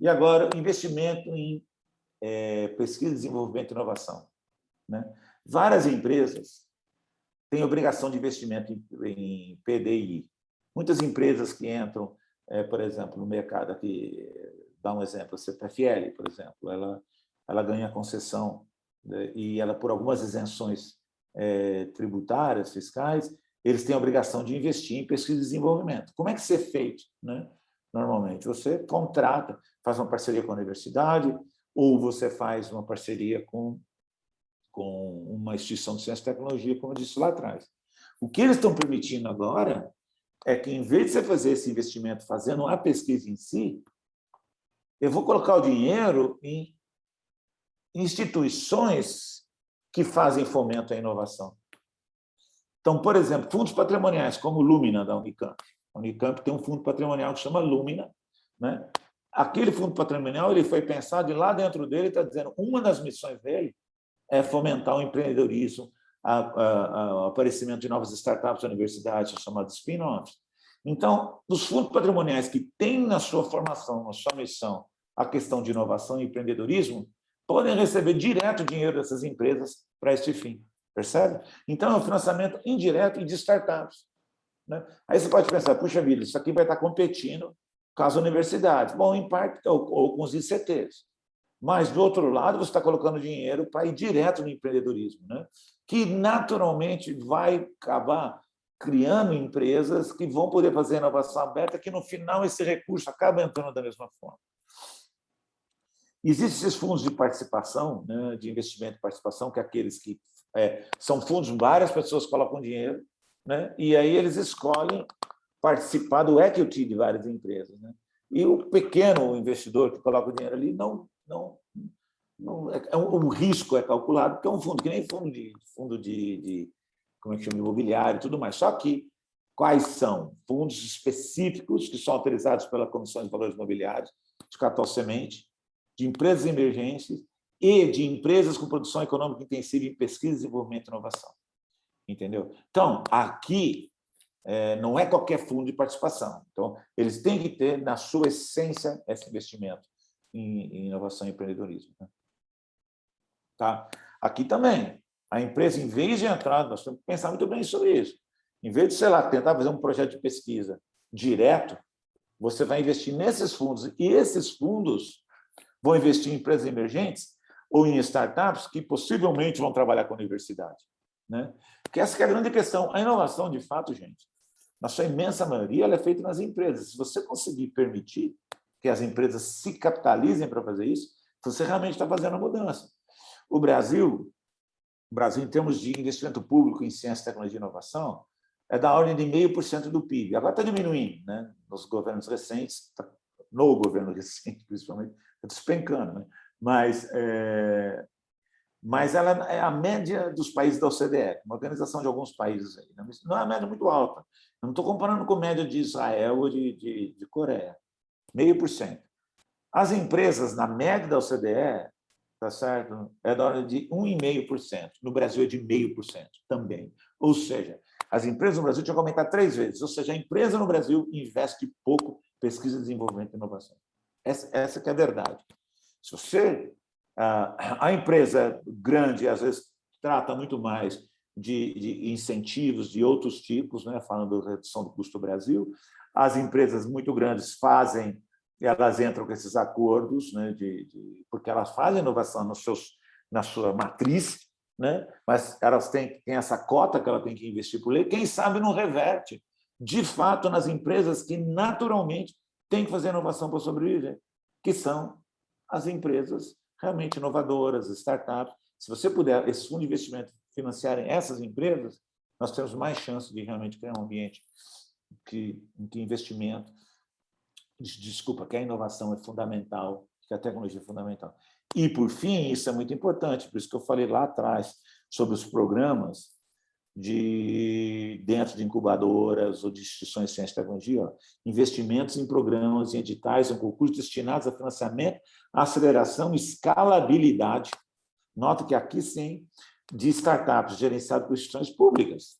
e agora, investimento em pesquisa, desenvolvimento e inovação. Né? Várias empresas têm obrigação de investimento em PDI. Muitas empresas que entram, por exemplo, no mercado, aqui, dá um exemplo, a CPFL, por exemplo, ela ganha concessão, né, e ela, por algumas isenções tributárias, fiscais, eles têm a obrigação de investir em pesquisa e desenvolvimento. Como é que isso é feito, né? Normalmente, você contrata, faz uma parceria com a universidade, ou você faz uma parceria com uma instituição de ciência e tecnologia, como eu disse lá atrás. O que eles estão permitindo agora é que, em vez de você fazer esse investimento fazendo a pesquisa em si, eu vou colocar o dinheiro em instituições que fazem fomento à inovação. Então, por exemplo, fundos patrimoniais, como o Lumina, da Unicamp. A Unicamp tem um fundo patrimonial que chama Lumina, né? Aquele fundo patrimonial ele foi pensado e lá dentro dele está dizendo uma das missões dele é fomentar o empreendedorismo, o aparecimento de novas startups da universidade, chamados spin-offs. Então, os fundos patrimoniais que têm na sua formação, na sua missão, a questão de inovação e empreendedorismo, podem receber direto dinheiro dessas empresas para este fim. Percebe? Então, é um financiamento indireto e de startups, né? Aí você pode pensar, puxa vida, isso aqui vai estar competindo com as universidades. Bom, em parte, ou com os ICTs. Mas, do outro lado, você está colocando dinheiro para ir direto no empreendedorismo, né? Que naturalmente vai acabar criando empresas que vão poder fazer inovação aberta, que no final esse recurso acaba entrando da mesma forma. Existem esses fundos de participação, né, de investimento e participação, que é aqueles que são fundos, várias pessoas colocam dinheiro, né, e aí eles escolhem participar do equity de várias empresas, né? E o pequeno investidor que coloca o dinheiro ali um risco é calculado, porque é um fundo que nem fundo de como é que chama, imobiliário e tudo mais. Só que quais são? Fundos específicos que são autorizados pela Comissão de Valores Imobiliários, de capital semente, de empresas emergentes e de empresas com produção econômica intensiva em pesquisa, desenvolvimento e inovação. Entendeu? Então, aqui não é qualquer fundo de participação. Então, eles têm que ter, na sua essência, esse investimento em inovação e empreendedorismo, né? Tá? Aqui também, a empresa, em vez de entrar, nós temos que pensar muito bem sobre isso. Em vez de, sei lá, tentar fazer um projeto de pesquisa direto, você vai investir nesses fundos, e esses fundos vão investir em empresas emergentes ou em startups que possivelmente vão trabalhar com a universidade, né? Porque essa que é a grande questão. A inovação, de fato, gente, na sua imensa maioria, ela é feita nas empresas. Se você conseguir permitir que as empresas se capitalizem para fazer isso, você realmente está fazendo a mudança. O Brasil, em termos de investimento público em ciência, tecnologia e inovação, é da ordem de 0,5% do PIB. Agora está diminuindo, né? Nos governos recentes, no governo recente, principalmente, está despencando, né? Mas ela é a média dos países da OCDE, uma organização de alguns países aí, né? Não é uma média muito alta. Eu não estou comparando com a média de Israel ou de Coreia. 0,5%. As empresas, na média da OCDE, tá certo? É da ordem de 1,5%. No Brasil é de 0,5% também. Ou seja, as empresas no Brasil tinham que aumentar 3 vezes. Ou seja, a empresa no Brasil investe pouco em pesquisa, desenvolvimento e inovação. Essa que é a verdade. Se você... A empresa grande, às vezes, trata muito mais de incentivos de outros tipos, né? Falando da redução do custo do Brasil. As empresas muito grandes elas entram com esses acordos, né, porque elas fazem inovação na sua matriz, né, mas elas têm essa cota que ela tem que investir por lei. Quem sabe não reverte, de fato, nas empresas que naturalmente têm que fazer inovação para sobreviver, que são as empresas realmente inovadoras, startups. Se você puder, esses fundos de investimento financiarem essas empresas, nós temos mais chance de realmente criar um ambiente em que investimento... Desculpa, que a inovação é fundamental, que a tecnologia é fundamental. E, por fim, isso é muito importante, por isso que eu falei lá atrás sobre os programas dentro de incubadoras ou de instituições de ciência e tecnologia, investimentos em programas e editais, em concursos destinados a financiamento, aceleração e escalabilidade. Nota que aqui, sim, de startups gerenciadas por instituições públicas.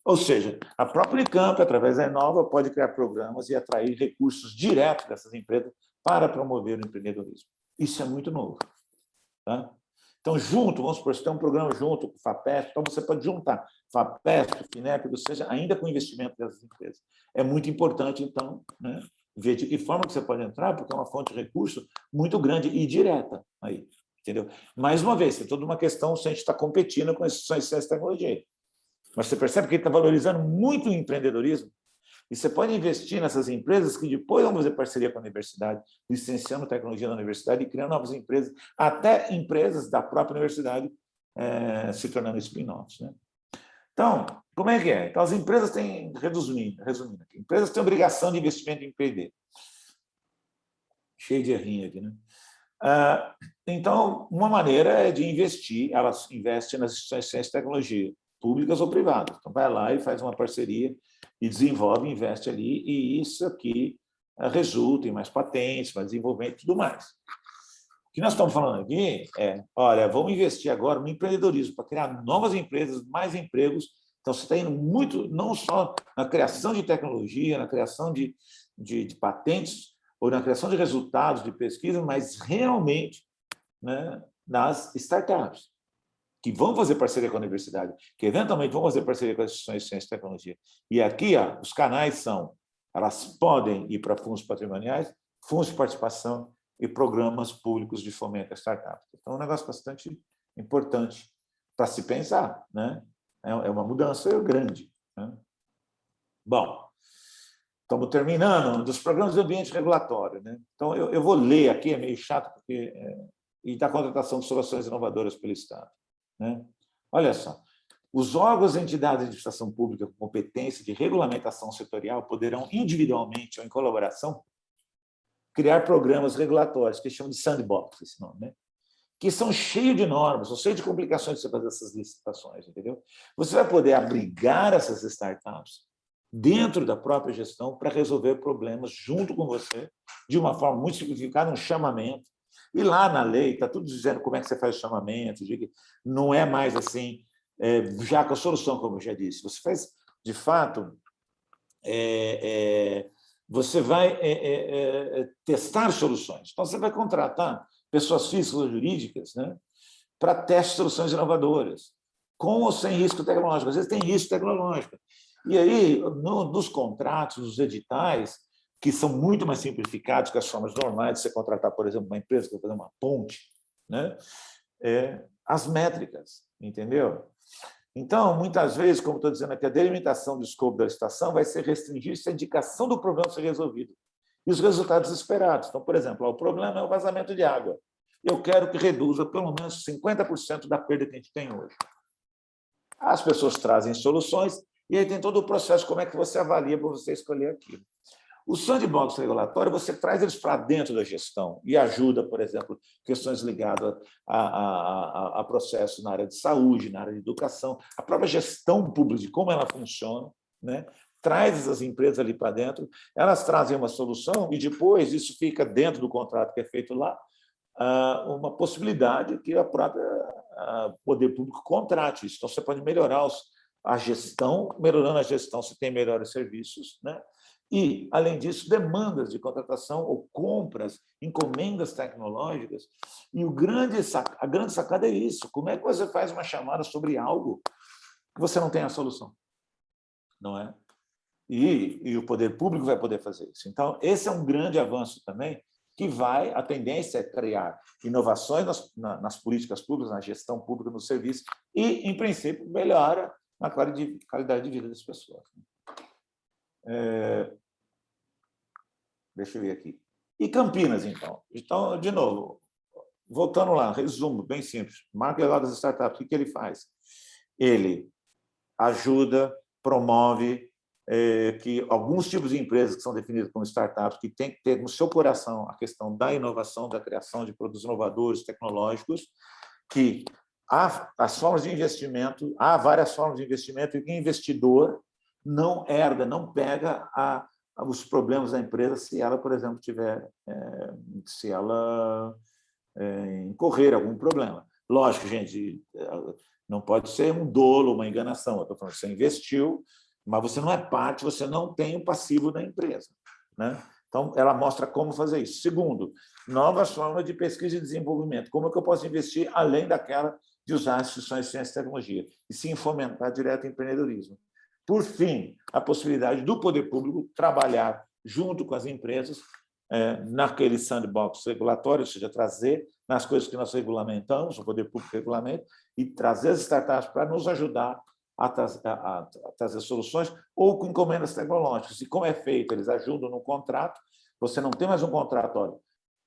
Ou seja, a própria Unicamp, através da Inova, pode criar programas e atrair recursos diretos dessas empresas para promover o empreendedorismo. Isso é muito novo. Tá? Então, vamos supor, você tem um programa junto com o FAPESP, então você pode juntar FAPESP, FINEP, ou seja, ainda com o investimento dessas empresas. É muito importante, então, né, ver de que forma que você pode entrar, porque é uma fonte de recurso muito grande e direta aí, entendeu? Mais uma vez, é toda uma questão se a gente está competindo com as instituições de ciência e tecnologia. Mas você percebe que ele está valorizando muito o empreendedorismo. E você pode investir nessas empresas que depois vão fazer parceria com a universidade, licenciando tecnologia na universidade e criando novas empresas, até empresas da própria universidade se tornando spin-offs, né? Então, como é que é? Então, as empresas têm, resumindo aqui, empresas têm obrigação de investimento em P&D. Cheio de errinho aqui, né? Então, uma maneira é de investir, elas investem nas instituições de ciência e tecnologia, públicas ou privadas. Então, vai lá e faz uma parceria e desenvolve, investe ali, e isso aqui resulta em mais patentes, mais desenvolvimento e tudo mais. O que nós estamos falando aqui é, olha, vamos investir agora no empreendedorismo para criar novas empresas, mais empregos. Então, você está indo muito, não só na criação de tecnologia, na criação de patentes, ou na criação de resultados de pesquisa, mas realmente, né, nas startups, que vão fazer parceria com a universidade, que eventualmente vão fazer parceria com as instituições de ciência e tecnologia. E aqui, os canais são, elas podem ir para fundos patrimoniais, fundos de participação e programas públicos de fomento a startups. Então, é um negócio bastante importante para se pensar, né? É uma mudança grande, né? Bom, estamos terminando, dos programas de ambiente regulatório, né? Então, eu vou ler aqui, é meio chato, porque e da contratação de soluções inovadoras pelo Estado, né? Olha só, os órgãos e entidades de administração pública com competência de regulamentação setorial poderão individualmente ou em colaboração criar programas regulatórios, que chamam de sandbox, esse nome, né? Que são cheios de normas, são cheios de complicações de você fazer essas licitações, entendeu? Você vai poder abrigar essas startups dentro da própria gestão para resolver problemas junto com você, de uma forma muito simplificada, um chamamento. E lá na lei está tudo dizendo como é que você faz o chamamento, não é mais assim, já com a solução, como eu já disse. Você faz, de fato, você vai testar soluções. Então, você vai contratar pessoas físicas ou jurídicas, né, para testar soluções inovadoras, com ou sem risco tecnológico. Às vezes tem risco tecnológico. E aí, nos contratos, nos editais, que são muito mais simplificados que as formas normais de você contratar, por exemplo, uma empresa que vai fazer uma ponte, né? As métricas, entendeu? Então, muitas vezes, como estou dizendo aqui, a delimitação do escopo da licitação vai ser restringir-se à indicação do problema a ser resolvido e os resultados esperados. Então, por exemplo, o problema é o vazamento de água. Eu quero que reduza pelo menos 50% da perda que a gente tem hoje. As pessoas trazem soluções e aí tem todo o processo, como é que você avalia para você escolher aquilo. O sandbox regulatório, você traz eles para dentro da gestão e ajuda, por exemplo, questões ligadas a processos na área de saúde, na área de educação, a própria gestão pública, de como ela funciona, né? Traz essas empresas ali para dentro, elas trazem uma solução e depois isso fica dentro do contrato que é feito lá, uma possibilidade que a própria poder público contrate isso. Então, você pode melhorar a gestão, melhorando a gestão, você tem melhores serviços, né? E, além disso, demandas de contratação ou compras, encomendas tecnológicas. E a grande sacada é isso. Como é que você faz uma chamada sobre algo que você não tem a solução? Não é? E o poder público vai poder fazer isso. Então, esse é um grande avanço também, que a tendência é criar inovações nas políticas públicas, na gestão pública, no serviço, e, em princípio, melhora a qualidade de vida das pessoas. Deixa eu ver aqui. E Campinas, então? Então, de novo, voltando lá, resumo, bem simples. Marco legal das startups, o que ele faz? Ele ajuda, promove que alguns tipos de empresas que são definidas como startups, que têm que ter no seu coração a questão da inovação, da criação de produtos inovadores, tecnológicos, que há as formas de investimento, há várias formas de investimento, e que o investidor não herda, não pega os problemas da empresa se ela, por exemplo, se ela incorrer algum problema. Lógico, gente, não pode ser um dolo, uma enganação. Eu estou falando que você investiu, mas você não é parte, você não tem o passivo da empresa, né? Então, ela mostra como fazer isso. Segundo, novas formas de pesquisa e desenvolvimento. Como é que eu posso investir além daquela de usar as instituições de ciência e tecnologia e sim fomentar direto o empreendedorismo. Por fim, a possibilidade do poder público trabalhar junto com as empresas naquele sandbox regulatório, ou seja, trazer nas coisas que nós regulamentamos, o poder público regulamenta, e trazer as startups para nos ajudar a trazer soluções, ou com encomendas tecnológicas. E como é feito? Eles ajudam no contrato, você não tem mais um contrato, olha,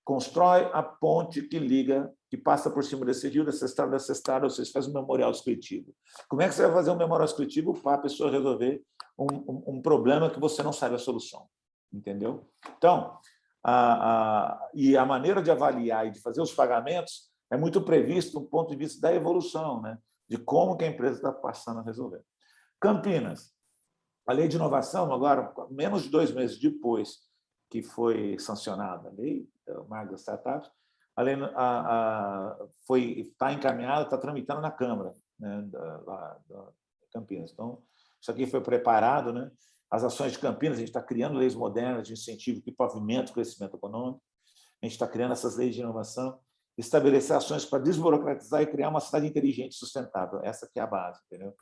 constrói a ponte que liga, que passa por cima desse rio, dessa estrada, ou seja, faz um memorial descritivo. Como é que você vai fazer um memorial descritivo para a pessoa resolver um problema que você não sabe a solução? Entendeu? Então, e a maneira de avaliar e de fazer os pagamentos é muito previsto do ponto de vista da evolução, né? De como que a empresa está passando a resolver. Campinas, a lei de inovação, agora, menos de 2 meses depois que foi sancionada a lei, o Marco das Startups, a lei está encaminhada, está tramitando na Câmara, né, da Campinas. Então, isso aqui foi preparado, né? As ações de Campinas, a gente está criando leis modernas de incentivo que pavimentam o crescimento econômico, a gente está criando essas leis de inovação, estabelecer ações para desburocratizar e criar uma cidade inteligente e sustentável. Essa que é a base, entendeu?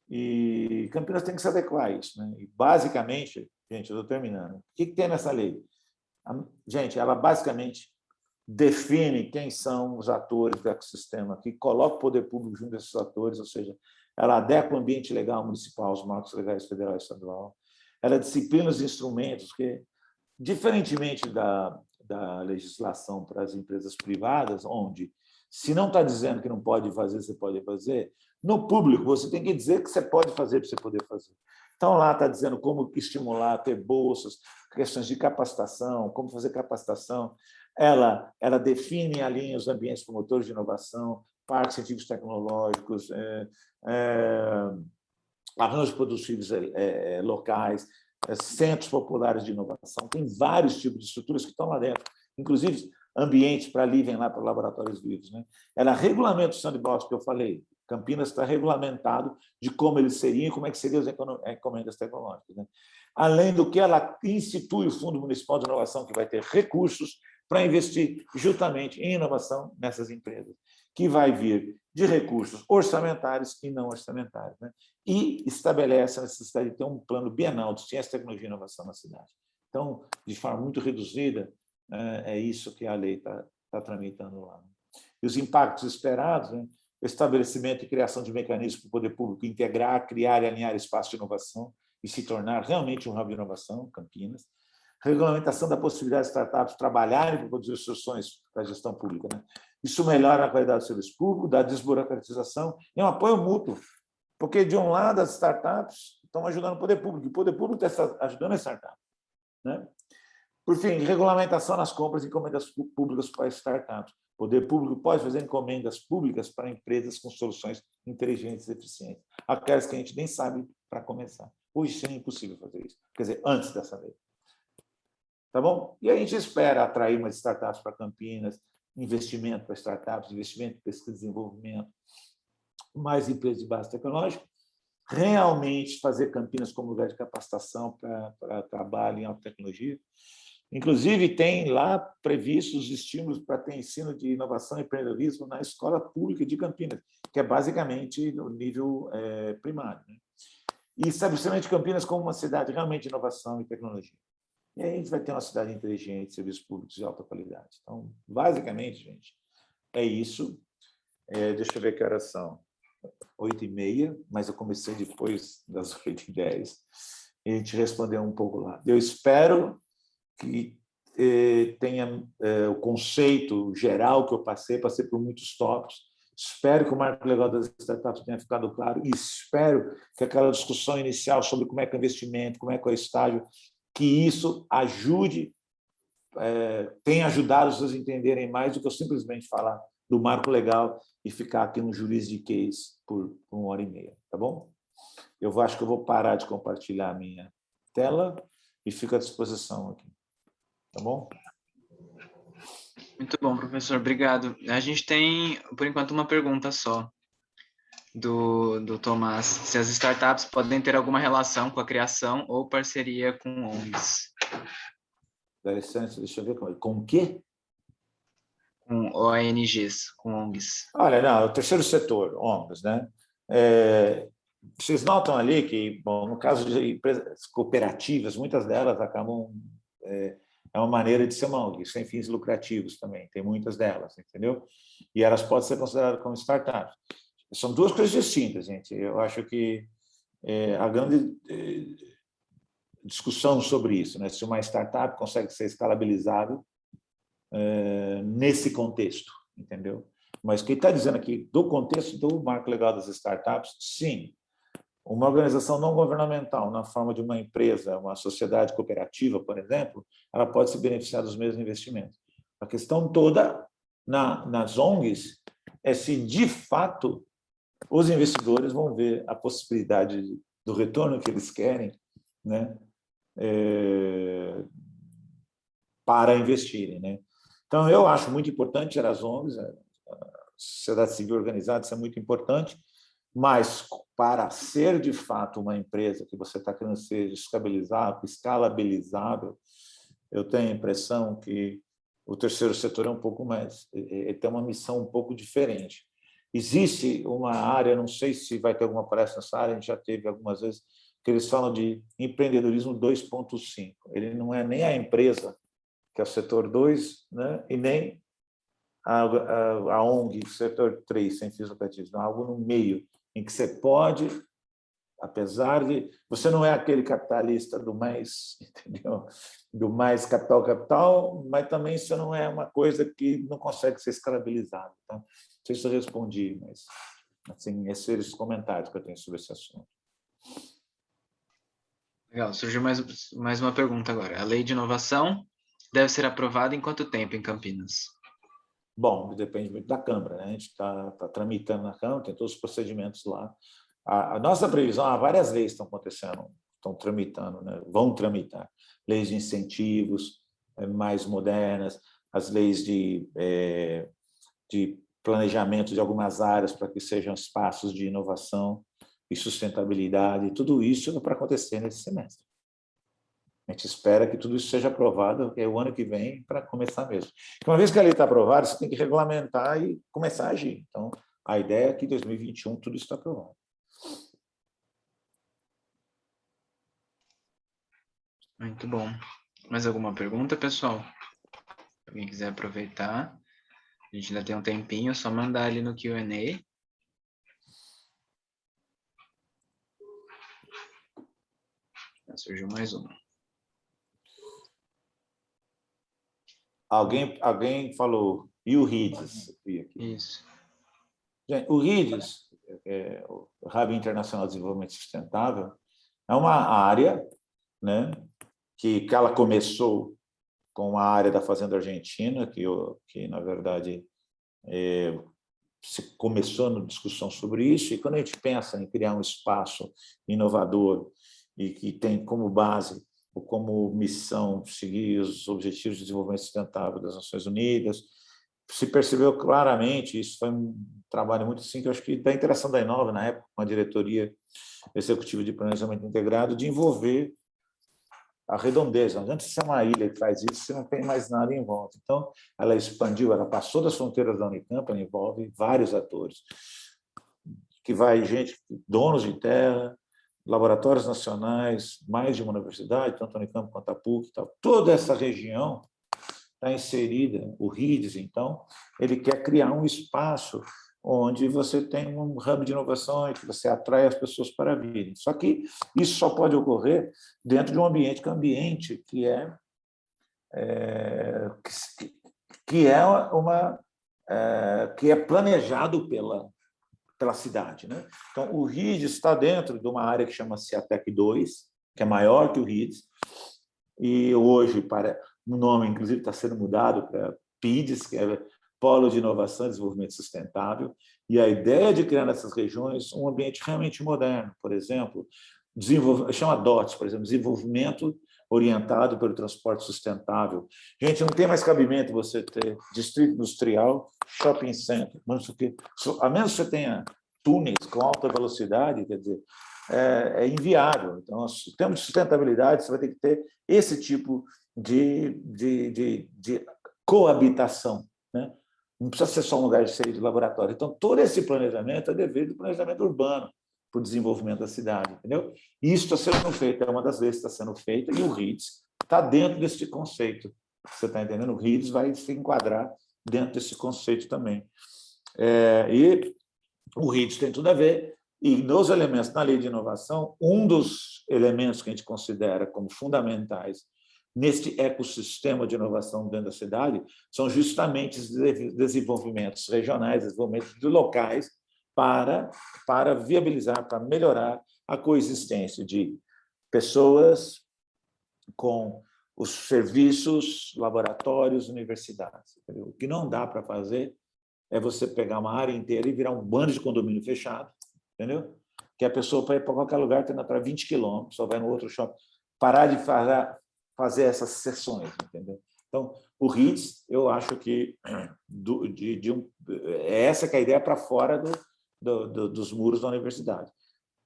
E Campinas tem que se adequar a isso, né? E, basicamente, gente, eu estou terminando. O que tem nessa lei? Gente, ela basicamente define quem são os atores do ecossistema, que coloca o poder público junto desses atores, ou seja, ela adequa o ambiente legal municipal aos marcos legais federal e estadual, ela disciplina os instrumentos, que, diferentemente da legislação para as empresas privadas, onde, se não está dizendo que não pode fazer, você pode fazer, no público, você tem que dizer que você pode fazer para você poder fazer. Então, lá está dizendo como estimular, ter bolsas, questões de capacitação, como fazer capacitação. Ela define e alinha os ambientes promotores de inovação, parques científicos tecnológicos, arranjos produtivos locais, centros populares de inovação. Tem vários tipos de estruturas que estão lá dentro, inclusive ambientes para ali, vem lá para laboratórios vivos, né? Ela regulamenta o sandbox que eu falei. Campinas está regulamentado de como eles seriam e como é que seriam as encomendas tecnológicas, né? Além do que, ela institui o Fundo Municipal de Inovação, que vai ter recursos para investir justamente em inovação nessas empresas, que vai vir de recursos orçamentários e não orçamentários, né? E estabelece a necessidade de ter um plano bienal de ciência, tecnologia e inovação na cidade. Então, de forma muito reduzida, é isso que a lei está tramitando lá. E os impactos esperados, né? Estabelecimento e criação de mecanismos para o poder público integrar, criar e alinhar espaços de inovação e se tornar realmente um hub de inovação, Campinas. Regulamentação da possibilidade de startups trabalharem para produzir soluções para a gestão pública, né? Isso melhora a qualidade do serviço público, da desburocratização e um apoio mútuo, porque, de um lado, as startups estão ajudando o poder público, e o poder público está ajudando a startup, né? Por fim, regulamentação nas compras e encomendas públicas para startups. O poder público pode fazer encomendas públicas para empresas com soluções inteligentes e eficientes, aquelas que a gente nem sabe para começar. Hoje seria impossível fazer isso, quer dizer, antes dessa lei. Tá bom? E a gente espera atrair mais startups para Campinas, investimento para startups, investimento em pesquisa e desenvolvimento, mais empresas de base tecnológica, realmente fazer Campinas como lugar de capacitação para trabalho em alta tecnologia. Inclusive, tem lá previstos estímulos para ter ensino de inovação e empreendedorismo na escola pública de Campinas, que é basicamente no nível primário, né? E estabelecimento de Campinas como uma cidade realmente de inovação e tecnologia. E aí a gente vai ter uma cidade inteligente, serviços públicos de alta qualidade. Então, basicamente, gente, é isso. Deixa eu ver que horas são. 8h30, mas eu comecei depois das 8h10. A gente respondeu um pouco lá. Eu espero que tenha o conceito geral que eu passei por muitos tópicos. Espero que o marco legal das startups tenha ficado claro e espero que aquela discussão inicial sobre como é que é o investimento, como é que é o estágio, que isso ajude, tenha ajudado vocês a entenderem mais do que eu simplesmente falar do marco legal e ficar aqui no juridiquês por 1h30, tá bom? Eu acho que eu vou parar de compartilhar a minha tela e fico à disposição aqui, tá bom? Muito bom, professor, obrigado. A gente tem, por enquanto, uma pergunta só do Tomás. Se as startups podem ter alguma relação com a criação ou parceria com ONGs? Dá licença, deixa eu ver com o quê? Com ONGs, com ONGs. Olha, não, é o terceiro setor, ONGs, né? Vocês notam ali que, bom, no caso de empresas cooperativas, muitas delas acabam... É uma maneira de ser uma ONG, sem fins lucrativos também, tem muitas delas, entendeu? E elas podem ser consideradas como startups. São duas coisas distintas, gente. Eu acho que a grande discussão sobre isso, né? Se uma startup consegue ser escalabilizável nesse contexto, entendeu? Mas quem está dizendo aqui, do contexto do marco legal das startups, sim, uma organização não governamental, na forma de uma empresa, uma sociedade cooperativa, por exemplo, ela pode se beneficiar dos mesmos investimentos. A questão toda nas ONGs é se, de fato, os investidores vão ver a possibilidade do retorno que eles querem, né, para investirem, né? Então, eu acho muito importante as ONGs, a sociedade civil organizada, isso é muito importante, mas para ser, de fato, uma empresa que você está querendo ser escalabilizável, eu tenho a impressão que o terceiro setor é um pouco mais, ele tem uma missão um pouco diferente. Existe uma área, não sei se vai ter alguma palestra nessa área, a gente já teve algumas vezes, que eles falam de empreendedorismo 2.5. Ele não é nem a empresa, que é o setor 2, né? E nem a ONG, setor 3, sem fins lucrativos, algo no meio, em que você pode, apesar de... Você não é aquele capitalista do mais, entendeu? Do mais capital, mas também você não é uma coisa que não consegue ser escalabilizada. Então, não sei se eu respondi, mas assim, esses são os comentários que eu tenho sobre esse assunto. Legal, surgiu mais uma pergunta agora. A lei de inovação deve ser aprovada em quanto tempo em Campinas? Bom, depende muito da Câmara, né? A gente está tramitando na Câmara, tem todos os procedimentos lá. A nossa previsão, há várias leis que estão acontecendo, estão tramitando, né? Vão tramitar. Leis de incentivos mais modernas, as leis de planejamento de algumas áreas para que sejam espaços de inovação e sustentabilidade, tudo isso é para acontecer nesse semestre. A gente espera que tudo isso seja aprovado, que é o ano que vem, para começar mesmo. Uma vez que a lei está aprovada, você tem que regulamentar e começar a agir. Então, a ideia é que em 2021 tudo isso está aprovado. Muito bom. Mais alguma pergunta, pessoal? Se alguém quiser aproveitar, a gente ainda tem um tempinho, é só mandar ali no Q&A. Surgiu mais uma. Alguém falou, e o RIDS? Isso. Gente, o RIDS, o Hub Internacional de Desenvolvimento Sustentável, é uma área, né, que ela começou com a área da Fazenda Argentina, que na verdade, se começou na discussão sobre isso, e quando a gente pensa em criar um espaço inovador e que tem como base ou como missão seguir os Objetivos de Desenvolvimento Sustentável das Nações Unidas, se percebeu claramente, isso foi um trabalho muito assim, que eu acho que da interação da Inova, na época, com a Diretoria Executiva de Planejamento Integrado, de envolver a redondeza. Não adianta ser uma ilha que faz isso, você não tem mais nada em volta. Então, ela expandiu, ela passou das fronteiras da Unicamp, ela envolve vários atores, que vai gente, donos de terra, laboratórios nacionais, mais de uma universidade, tanto a Unicamp quanto a PUC, tal. Toda essa região está inserida, o RIDS, então, ele quer criar um espaço onde você tem um hub de inovação e que você atrai as pessoas para virem. Só que isso só pode ocorrer dentro de um ambiente que é planejado pela cidade, né? Então, o RIDS está dentro de uma área que chama-se ATEC 2, que é maior que o RIDS, e hoje, o nome, inclusive, está sendo mudado para PIDS, que é Polo de Inovação e Desenvolvimento Sustentável, e a ideia de criar nessas regiões um ambiente realmente moderno, por exemplo, chama DOTS, por exemplo, desenvolvimento orientado pelo transporte sustentável. Gente, não tem mais cabimento você ter distrito industrial, shopping center, a menos que você tenha túneis com alta velocidade, quer dizer, é inviável. Então, em termos de sustentabilidade, você vai ter que ter esse tipo de coabitação, né? Não precisa ser só um lugar de laboratório. Então, todo esse planejamento é devido ao planejamento urbano para o desenvolvimento da cidade, entendeu? Isso está sendo feito, é uma das leis que está sendo feita, e o RIDS está dentro desse conceito. Você está entendendo? O RIDS vai se enquadrar dentro desse conceito também. E O REITs tem tudo a ver, e nos elementos na lei de inovação, um dos elementos que a gente considera como fundamentais neste ecossistema de inovação dentro da cidade são justamente os desenvolvimentos regionais, desenvolvimentos de locais para viabilizar, para melhorar a coexistência de pessoas com os serviços, laboratórios, universidades. Entendeu? O que não dá para fazer é você pegar uma área inteira e virar um bando de condomínio fechado, entendeu? Que a pessoa vai para qualquer lugar, tendo para 20 quilômetros, só vai no outro shopping. Parar de fazer essas sessões, entendeu? Então, o REITs, eu acho que essa que é a ideia para fora dos muros da universidade.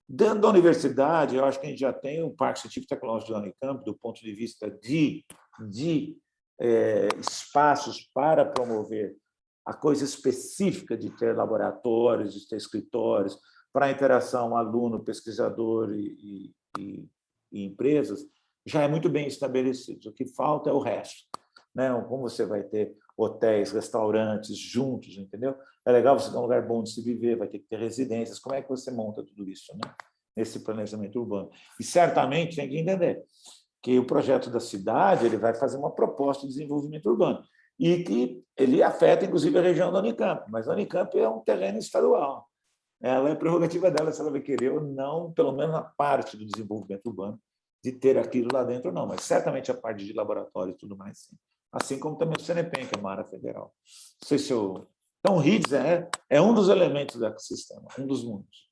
Dentro da universidade, eu acho que a gente já tem um Parque Científico e Tecnológico da Unicamp, do ponto de vista de espaços para promover a coisa específica de ter laboratórios, de ter escritórios, para a interação aluno, pesquisador e empresas, já é muito bem estabelecido. O que falta é o resto. Né? Como você vai ter hotéis, restaurantes juntos, entendeu? É legal você ter um lugar bom de se viver, vai ter que ter residências. Como é que você monta tudo isso, né? Nesse planejamento urbano? E certamente tem que entender que o projeto da cidade ele vai fazer uma proposta de desenvolvimento urbano e que ele afeta, inclusive, a região da Unicamp, mas a Unicamp é um terreno estadual. Ela é prerrogativa dela se ela vai querer ou não, pelo menos na parte do desenvolvimento urbano, de ter aquilo lá dentro, não, mas certamente a parte de laboratório e tudo mais, sim. Assim como também o CNPq, que é uma área federal. Não sei se eu... Então, o REITs é um dos elementos do ecossistema, um dos mundos.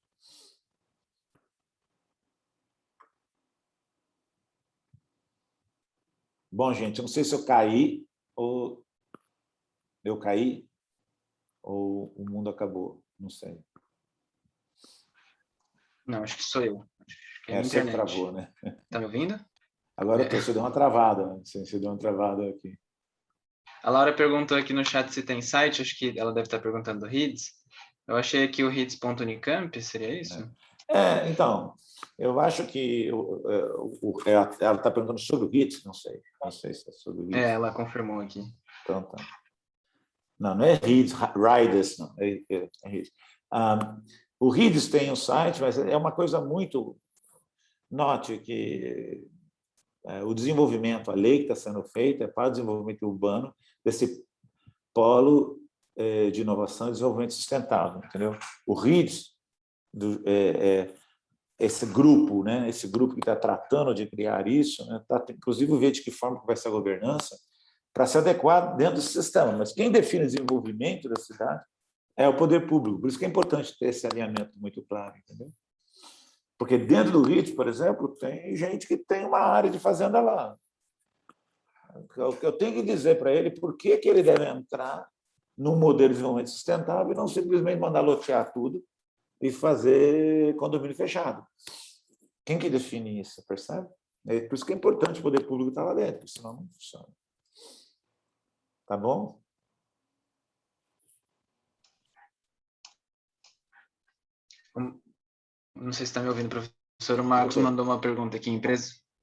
Bom, gente, eu não sei se eu caí ou o mundo acabou, não sei. Não, acho que sou eu. Acho que é a minha Você internet. travou, né? Tá me ouvindo? Agora você deu uma travada, você deu uma travada aqui. A Laura perguntou aqui no chat se tem site, acho que ela deve estar perguntando do RIDS. Eu achei aqui o RIDS.unicamp, seria isso? Então, eu acho que ela está perguntando sobre o RITS, não sei se é sobre o RITS. Ela confirmou aqui. Então, tá. Não é RIDS, Riders, não. É RIDS. O RIDS tem um site, mas é uma coisa muito... Note que o desenvolvimento, a lei que está sendo feita é para o desenvolvimento urbano desse polo de inovação e desenvolvimento sustentável, entendeu? O RIDS, esse grupo, né? Esse grupo que está tratando de criar isso, né? Inclusive ver de que forma que vai ser a governança, para se adequar dentro do sistema. Mas quem define o desenvolvimento da cidade é o poder público. Por isso que é importante ter esse alinhamento muito claro, entendeu? Porque dentro do RIT, por exemplo, tem gente que tem uma área de fazenda lá. Eu tenho que dizer para ele por que ele deve entrar num modelo de desenvolvimento sustentável e não simplesmente mandar lotear tudo e fazer condomínio fechado. Quem que define isso, percebe? É por isso que é importante o poder público estar lá dentro, senão não funciona. Tá bom? Não sei se está me ouvindo, professor. O Marcos mandou uma pergunta aqui.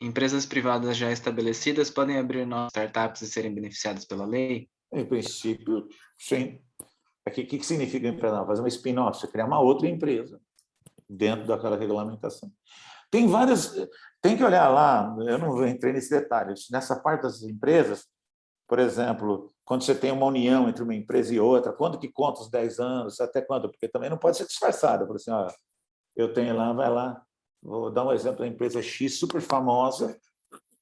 Empresas privadas já estabelecidas podem abrir novas startups e serem beneficiadas pela lei? Em princípio, sim. O que significa empresa? Fazer uma spin-off, você criar uma outra empresa dentro daquela regulamentação. Tem várias... Tem que olhar lá, eu não entrei nesse detalhe, nessa parte das empresas, por exemplo, quando você tem uma união entre uma empresa e outra, quando que conta os 10 anos, até quando? Porque também não pode ser disfarçado. Por assim, ó, eu tenho lá, vai lá, vou dar um exemplo da empresa X super famosa,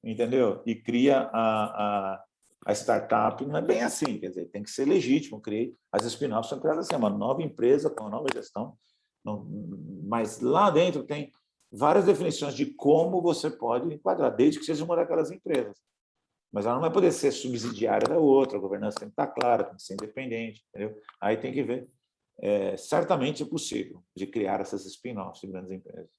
entendeu? E cria a startup, não é bem assim, quer dizer, tem que ser legítimo, criei. As spin-offs são criadas assim, uma nova empresa com uma nova gestão, mas lá dentro tem várias definições de como você pode enquadrar, desde que seja uma daquelas empresas. Mas ela não vai poder ser subsidiária da outra, a governança tem que estar clara, tem que ser independente, entendeu? Aí tem que ver. Certamente é possível de criar essas spin-offs de grandes empresas.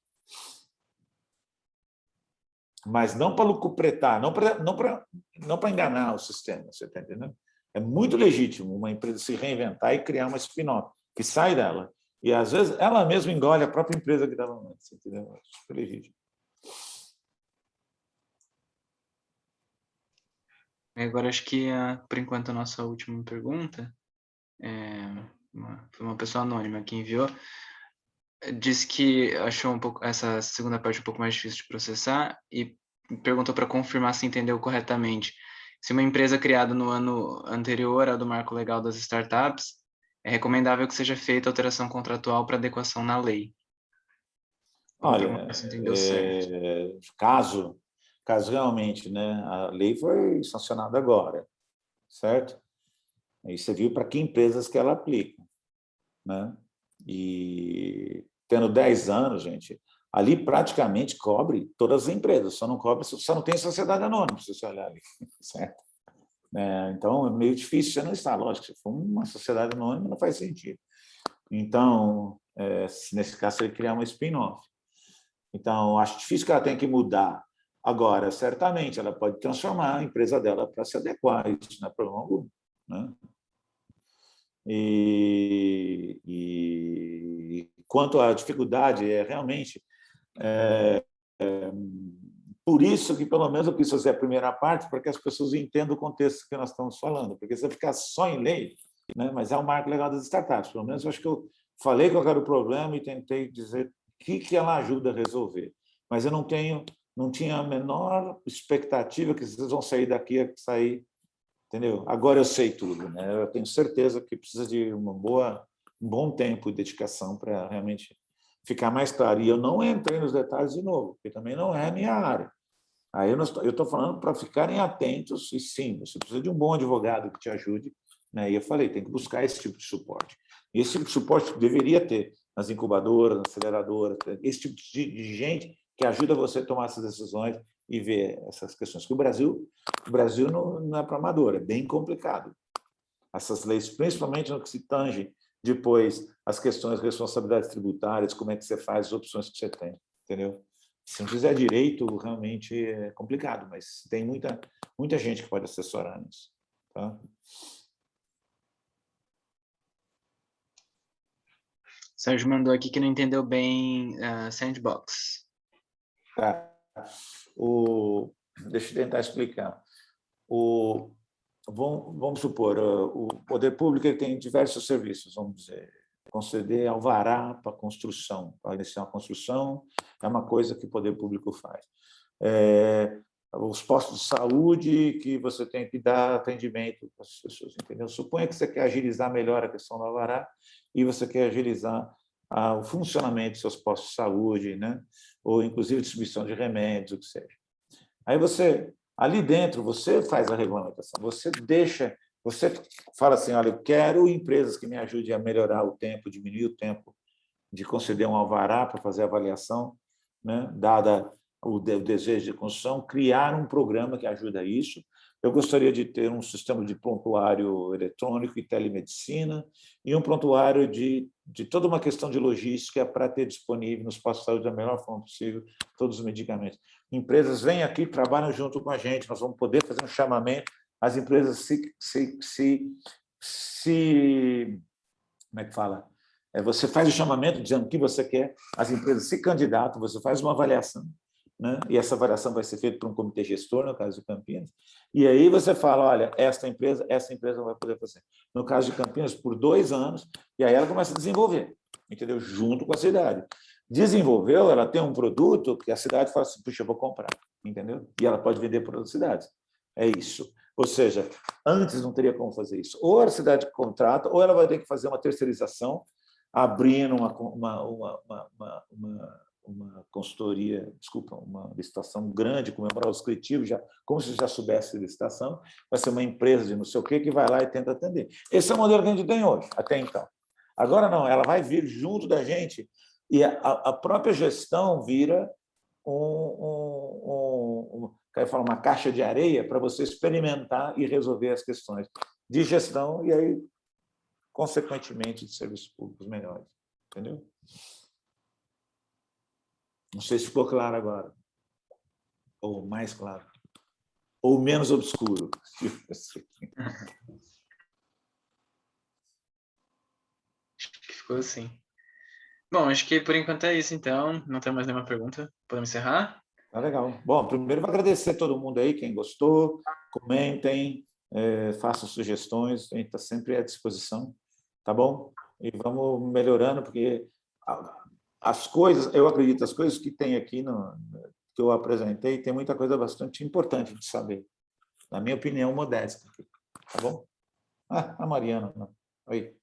Mas não para lucupletar, não para enganar o sistema, você está entendendo? É muito legítimo uma empresa se reinventar e criar uma spin-off que sai dela. E, às vezes, ela mesma engole a própria empresa que estava antes, entendeu? É super legítimo. Agora, acho que, por enquanto, a nossa última pergunta foi uma pessoa anônima que enviou, disse que achou um pouco essa segunda parte um pouco mais difícil de processar e perguntou para confirmar se entendeu corretamente. Se uma empresa criada no ano anterior ao do marco legal das startups, é recomendável que seja feita alteração contratual para adequação na lei. Vou perguntar Olha, se entendeu certo. caso realmente, né, a lei foi sancionada agora, certo? Aí você viu para que empresas que ela aplica, né? E tendo 10 anos, gente, ali praticamente cobre todas as empresas, só não tem sociedade anônima, se você olhar ali, certo? Então, é meio difícil você não estar, lógico, se for uma sociedade anônima, não faz sentido. Então, nesse caso, você criar uma spin-off. Então, acho difícil que ela tenha que mudar. Agora, certamente, ela pode transformar a empresa dela para se adequar a isso, não é problema algum, né? E quanto à dificuldade, realmente por isso que, pelo menos, eu quis fazer a primeira parte, para que as pessoas entendam o contexto que nós estamos falando, porque se eu ficar só em lei, né, mas é o marco legal das startups, pelo menos eu acho que eu falei qual era o problema e tentei dizer o que ela ajuda a resolver, mas eu não tinha a menor expectativa que vocês vão sair daqui a sair, entendeu? Agora eu sei tudo, né? Eu tenho certeza que precisa de um bom tempo de dedicação para realmente ficar mais claro. E eu não entrei nos detalhes de novo, porque também não é a minha área. Aí eu estou falando para ficarem atentos, e sim, você precisa de um bom advogado que te ajude, né? E eu falei, tem que buscar esse tipo de suporte. Esse tipo de suporte deveria ter nas incubadoras, nas aceleradoras, esse tipo de gente que ajuda você a tomar essas decisões e ver essas questões. Porque o Brasil não é para amador, é bem complicado. Essas leis, principalmente no que se tange depois as questões de responsabilidades tributárias, como é que você faz as opções que você tem, entendeu? Se não fizer direito, realmente é complicado, mas tem muita gente que pode assessorar nisso. Tá? Sérgio mandou aqui que não entendeu bem sandbox. Tá. Deixa eu tentar explicar. Vamos supor, o poder público ele tem diversos serviços, vamos dizer, conceder alvará para construção, para iniciar uma construção, é uma coisa que o poder público faz. Os postos de saúde que você tem que dar atendimento para as pessoas, entendeu? Suponha que você quer agilizar melhor a questão do alvará e você quer agilizar o funcionamento dos seus postos de saúde, né? Ou inclusive distribuição de remédios, o que seja. Aí ali dentro, você faz a regulamentação, você fala assim, olha, eu quero empresas que me ajudem a melhorar o tempo, diminuir o tempo de conceder um alvará para fazer a avaliação, né? Dada o desejo de construção, criar um programa que ajuda a isso. Eu gostaria de ter um sistema de prontuário eletrônico e telemedicina e um prontuário de toda uma questão de logística para ter disponível nos postos de saúde da melhor forma possível todos os medicamentos. Empresas vêm aqui, trabalham junto com a gente, nós vamos poder fazer um chamamento, as empresas como é que fala? Você faz o chamamento dizendo o que você quer, as empresas se candidatam, você faz uma avaliação, né? E essa avaliação vai ser feita por um comitê gestor, no caso de Campinas, e aí você fala, olha, essa empresa não vai poder fazer. No caso de Campinas, por 2 anos, e aí ela começa a desenvolver, entendeu? Junto com a cidade. Desenvolveu, ela tem um produto que a cidade fala assim, puxa, eu vou comprar, entendeu? E ela pode vender para outras cidades. É isso. Ou seja, antes não teria como fazer isso. Ou a cidade contrata, ou ela vai ter que fazer uma terceirização, abrindo uma consultoria, desculpa, uma licitação grande, comemorar os coletivos, como se já soubesse a licitação, vai ser uma empresa de não sei o quê que vai lá e tenta atender. Esse é o modelo que a gente tem hoje, até então. Agora não, ela vai vir junto da gente e a própria gestão vira uma caixa de areia para você experimentar e resolver as questões de gestão e aí, consequentemente, de serviços públicos melhores. Entendeu? Não sei se ficou claro agora. Ou mais claro. Ou menos obscuro. Acho que ficou assim. Bom, acho que por enquanto é isso, então. Não tem mais nenhuma pergunta. Podemos encerrar? Tá legal. Bom, primeiro vou agradecer a todo mundo aí, quem gostou, comentem, façam sugestões, a gente está sempre à disposição. tá bom? E vamos melhorando, porque as coisas, eu acredito, as coisas que tem aqui, que eu apresentei, tem muita coisa bastante importante de saber, na minha opinião modesta, tá bom? A Mariana, não. Oi.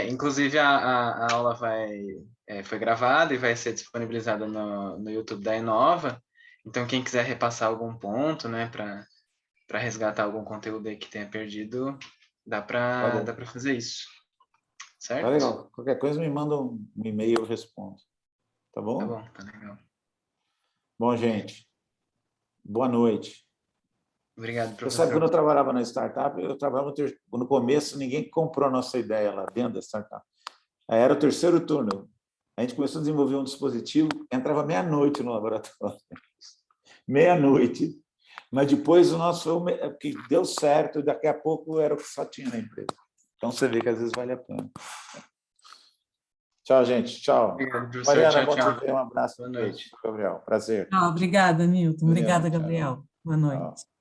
Inclusive a aula foi gravada e vai ser disponibilizada no YouTube da Inova. Então, quem quiser repassar algum ponto, né, para resgatar algum conteúdo aí que tenha perdido, dá Tá para fazer isso. Certo? Tá legal. Qualquer coisa me manda um e-mail, eu respondo. Tá Tá bom? bom, tá legal. Bom, gente, boa noite. Obrigado, Você sabe, quando eu professor. trabalhava na startup, eu trabalhava no começo, ninguém comprou a nossa ideia lá dentro da startup. Aí era o terceiro turno. A gente começou a desenvolver um dispositivo, entrava meia-noite no laboratório. Meia-noite. Mas depois o nosso que deu certo, daqui a pouco era o que só tinha na empresa. Então você vê que às vezes vale a pena. Tchau, gente. Tchau. Obrigado, professor. Mariana, Tchau, bom te tchau. ver. Um abraço. Boa Beijo. noite. Gabriel, prazer. Obrigada, Milton. Obrigada, Daniel, tchau. Gabriel. Boa noite. Tchau.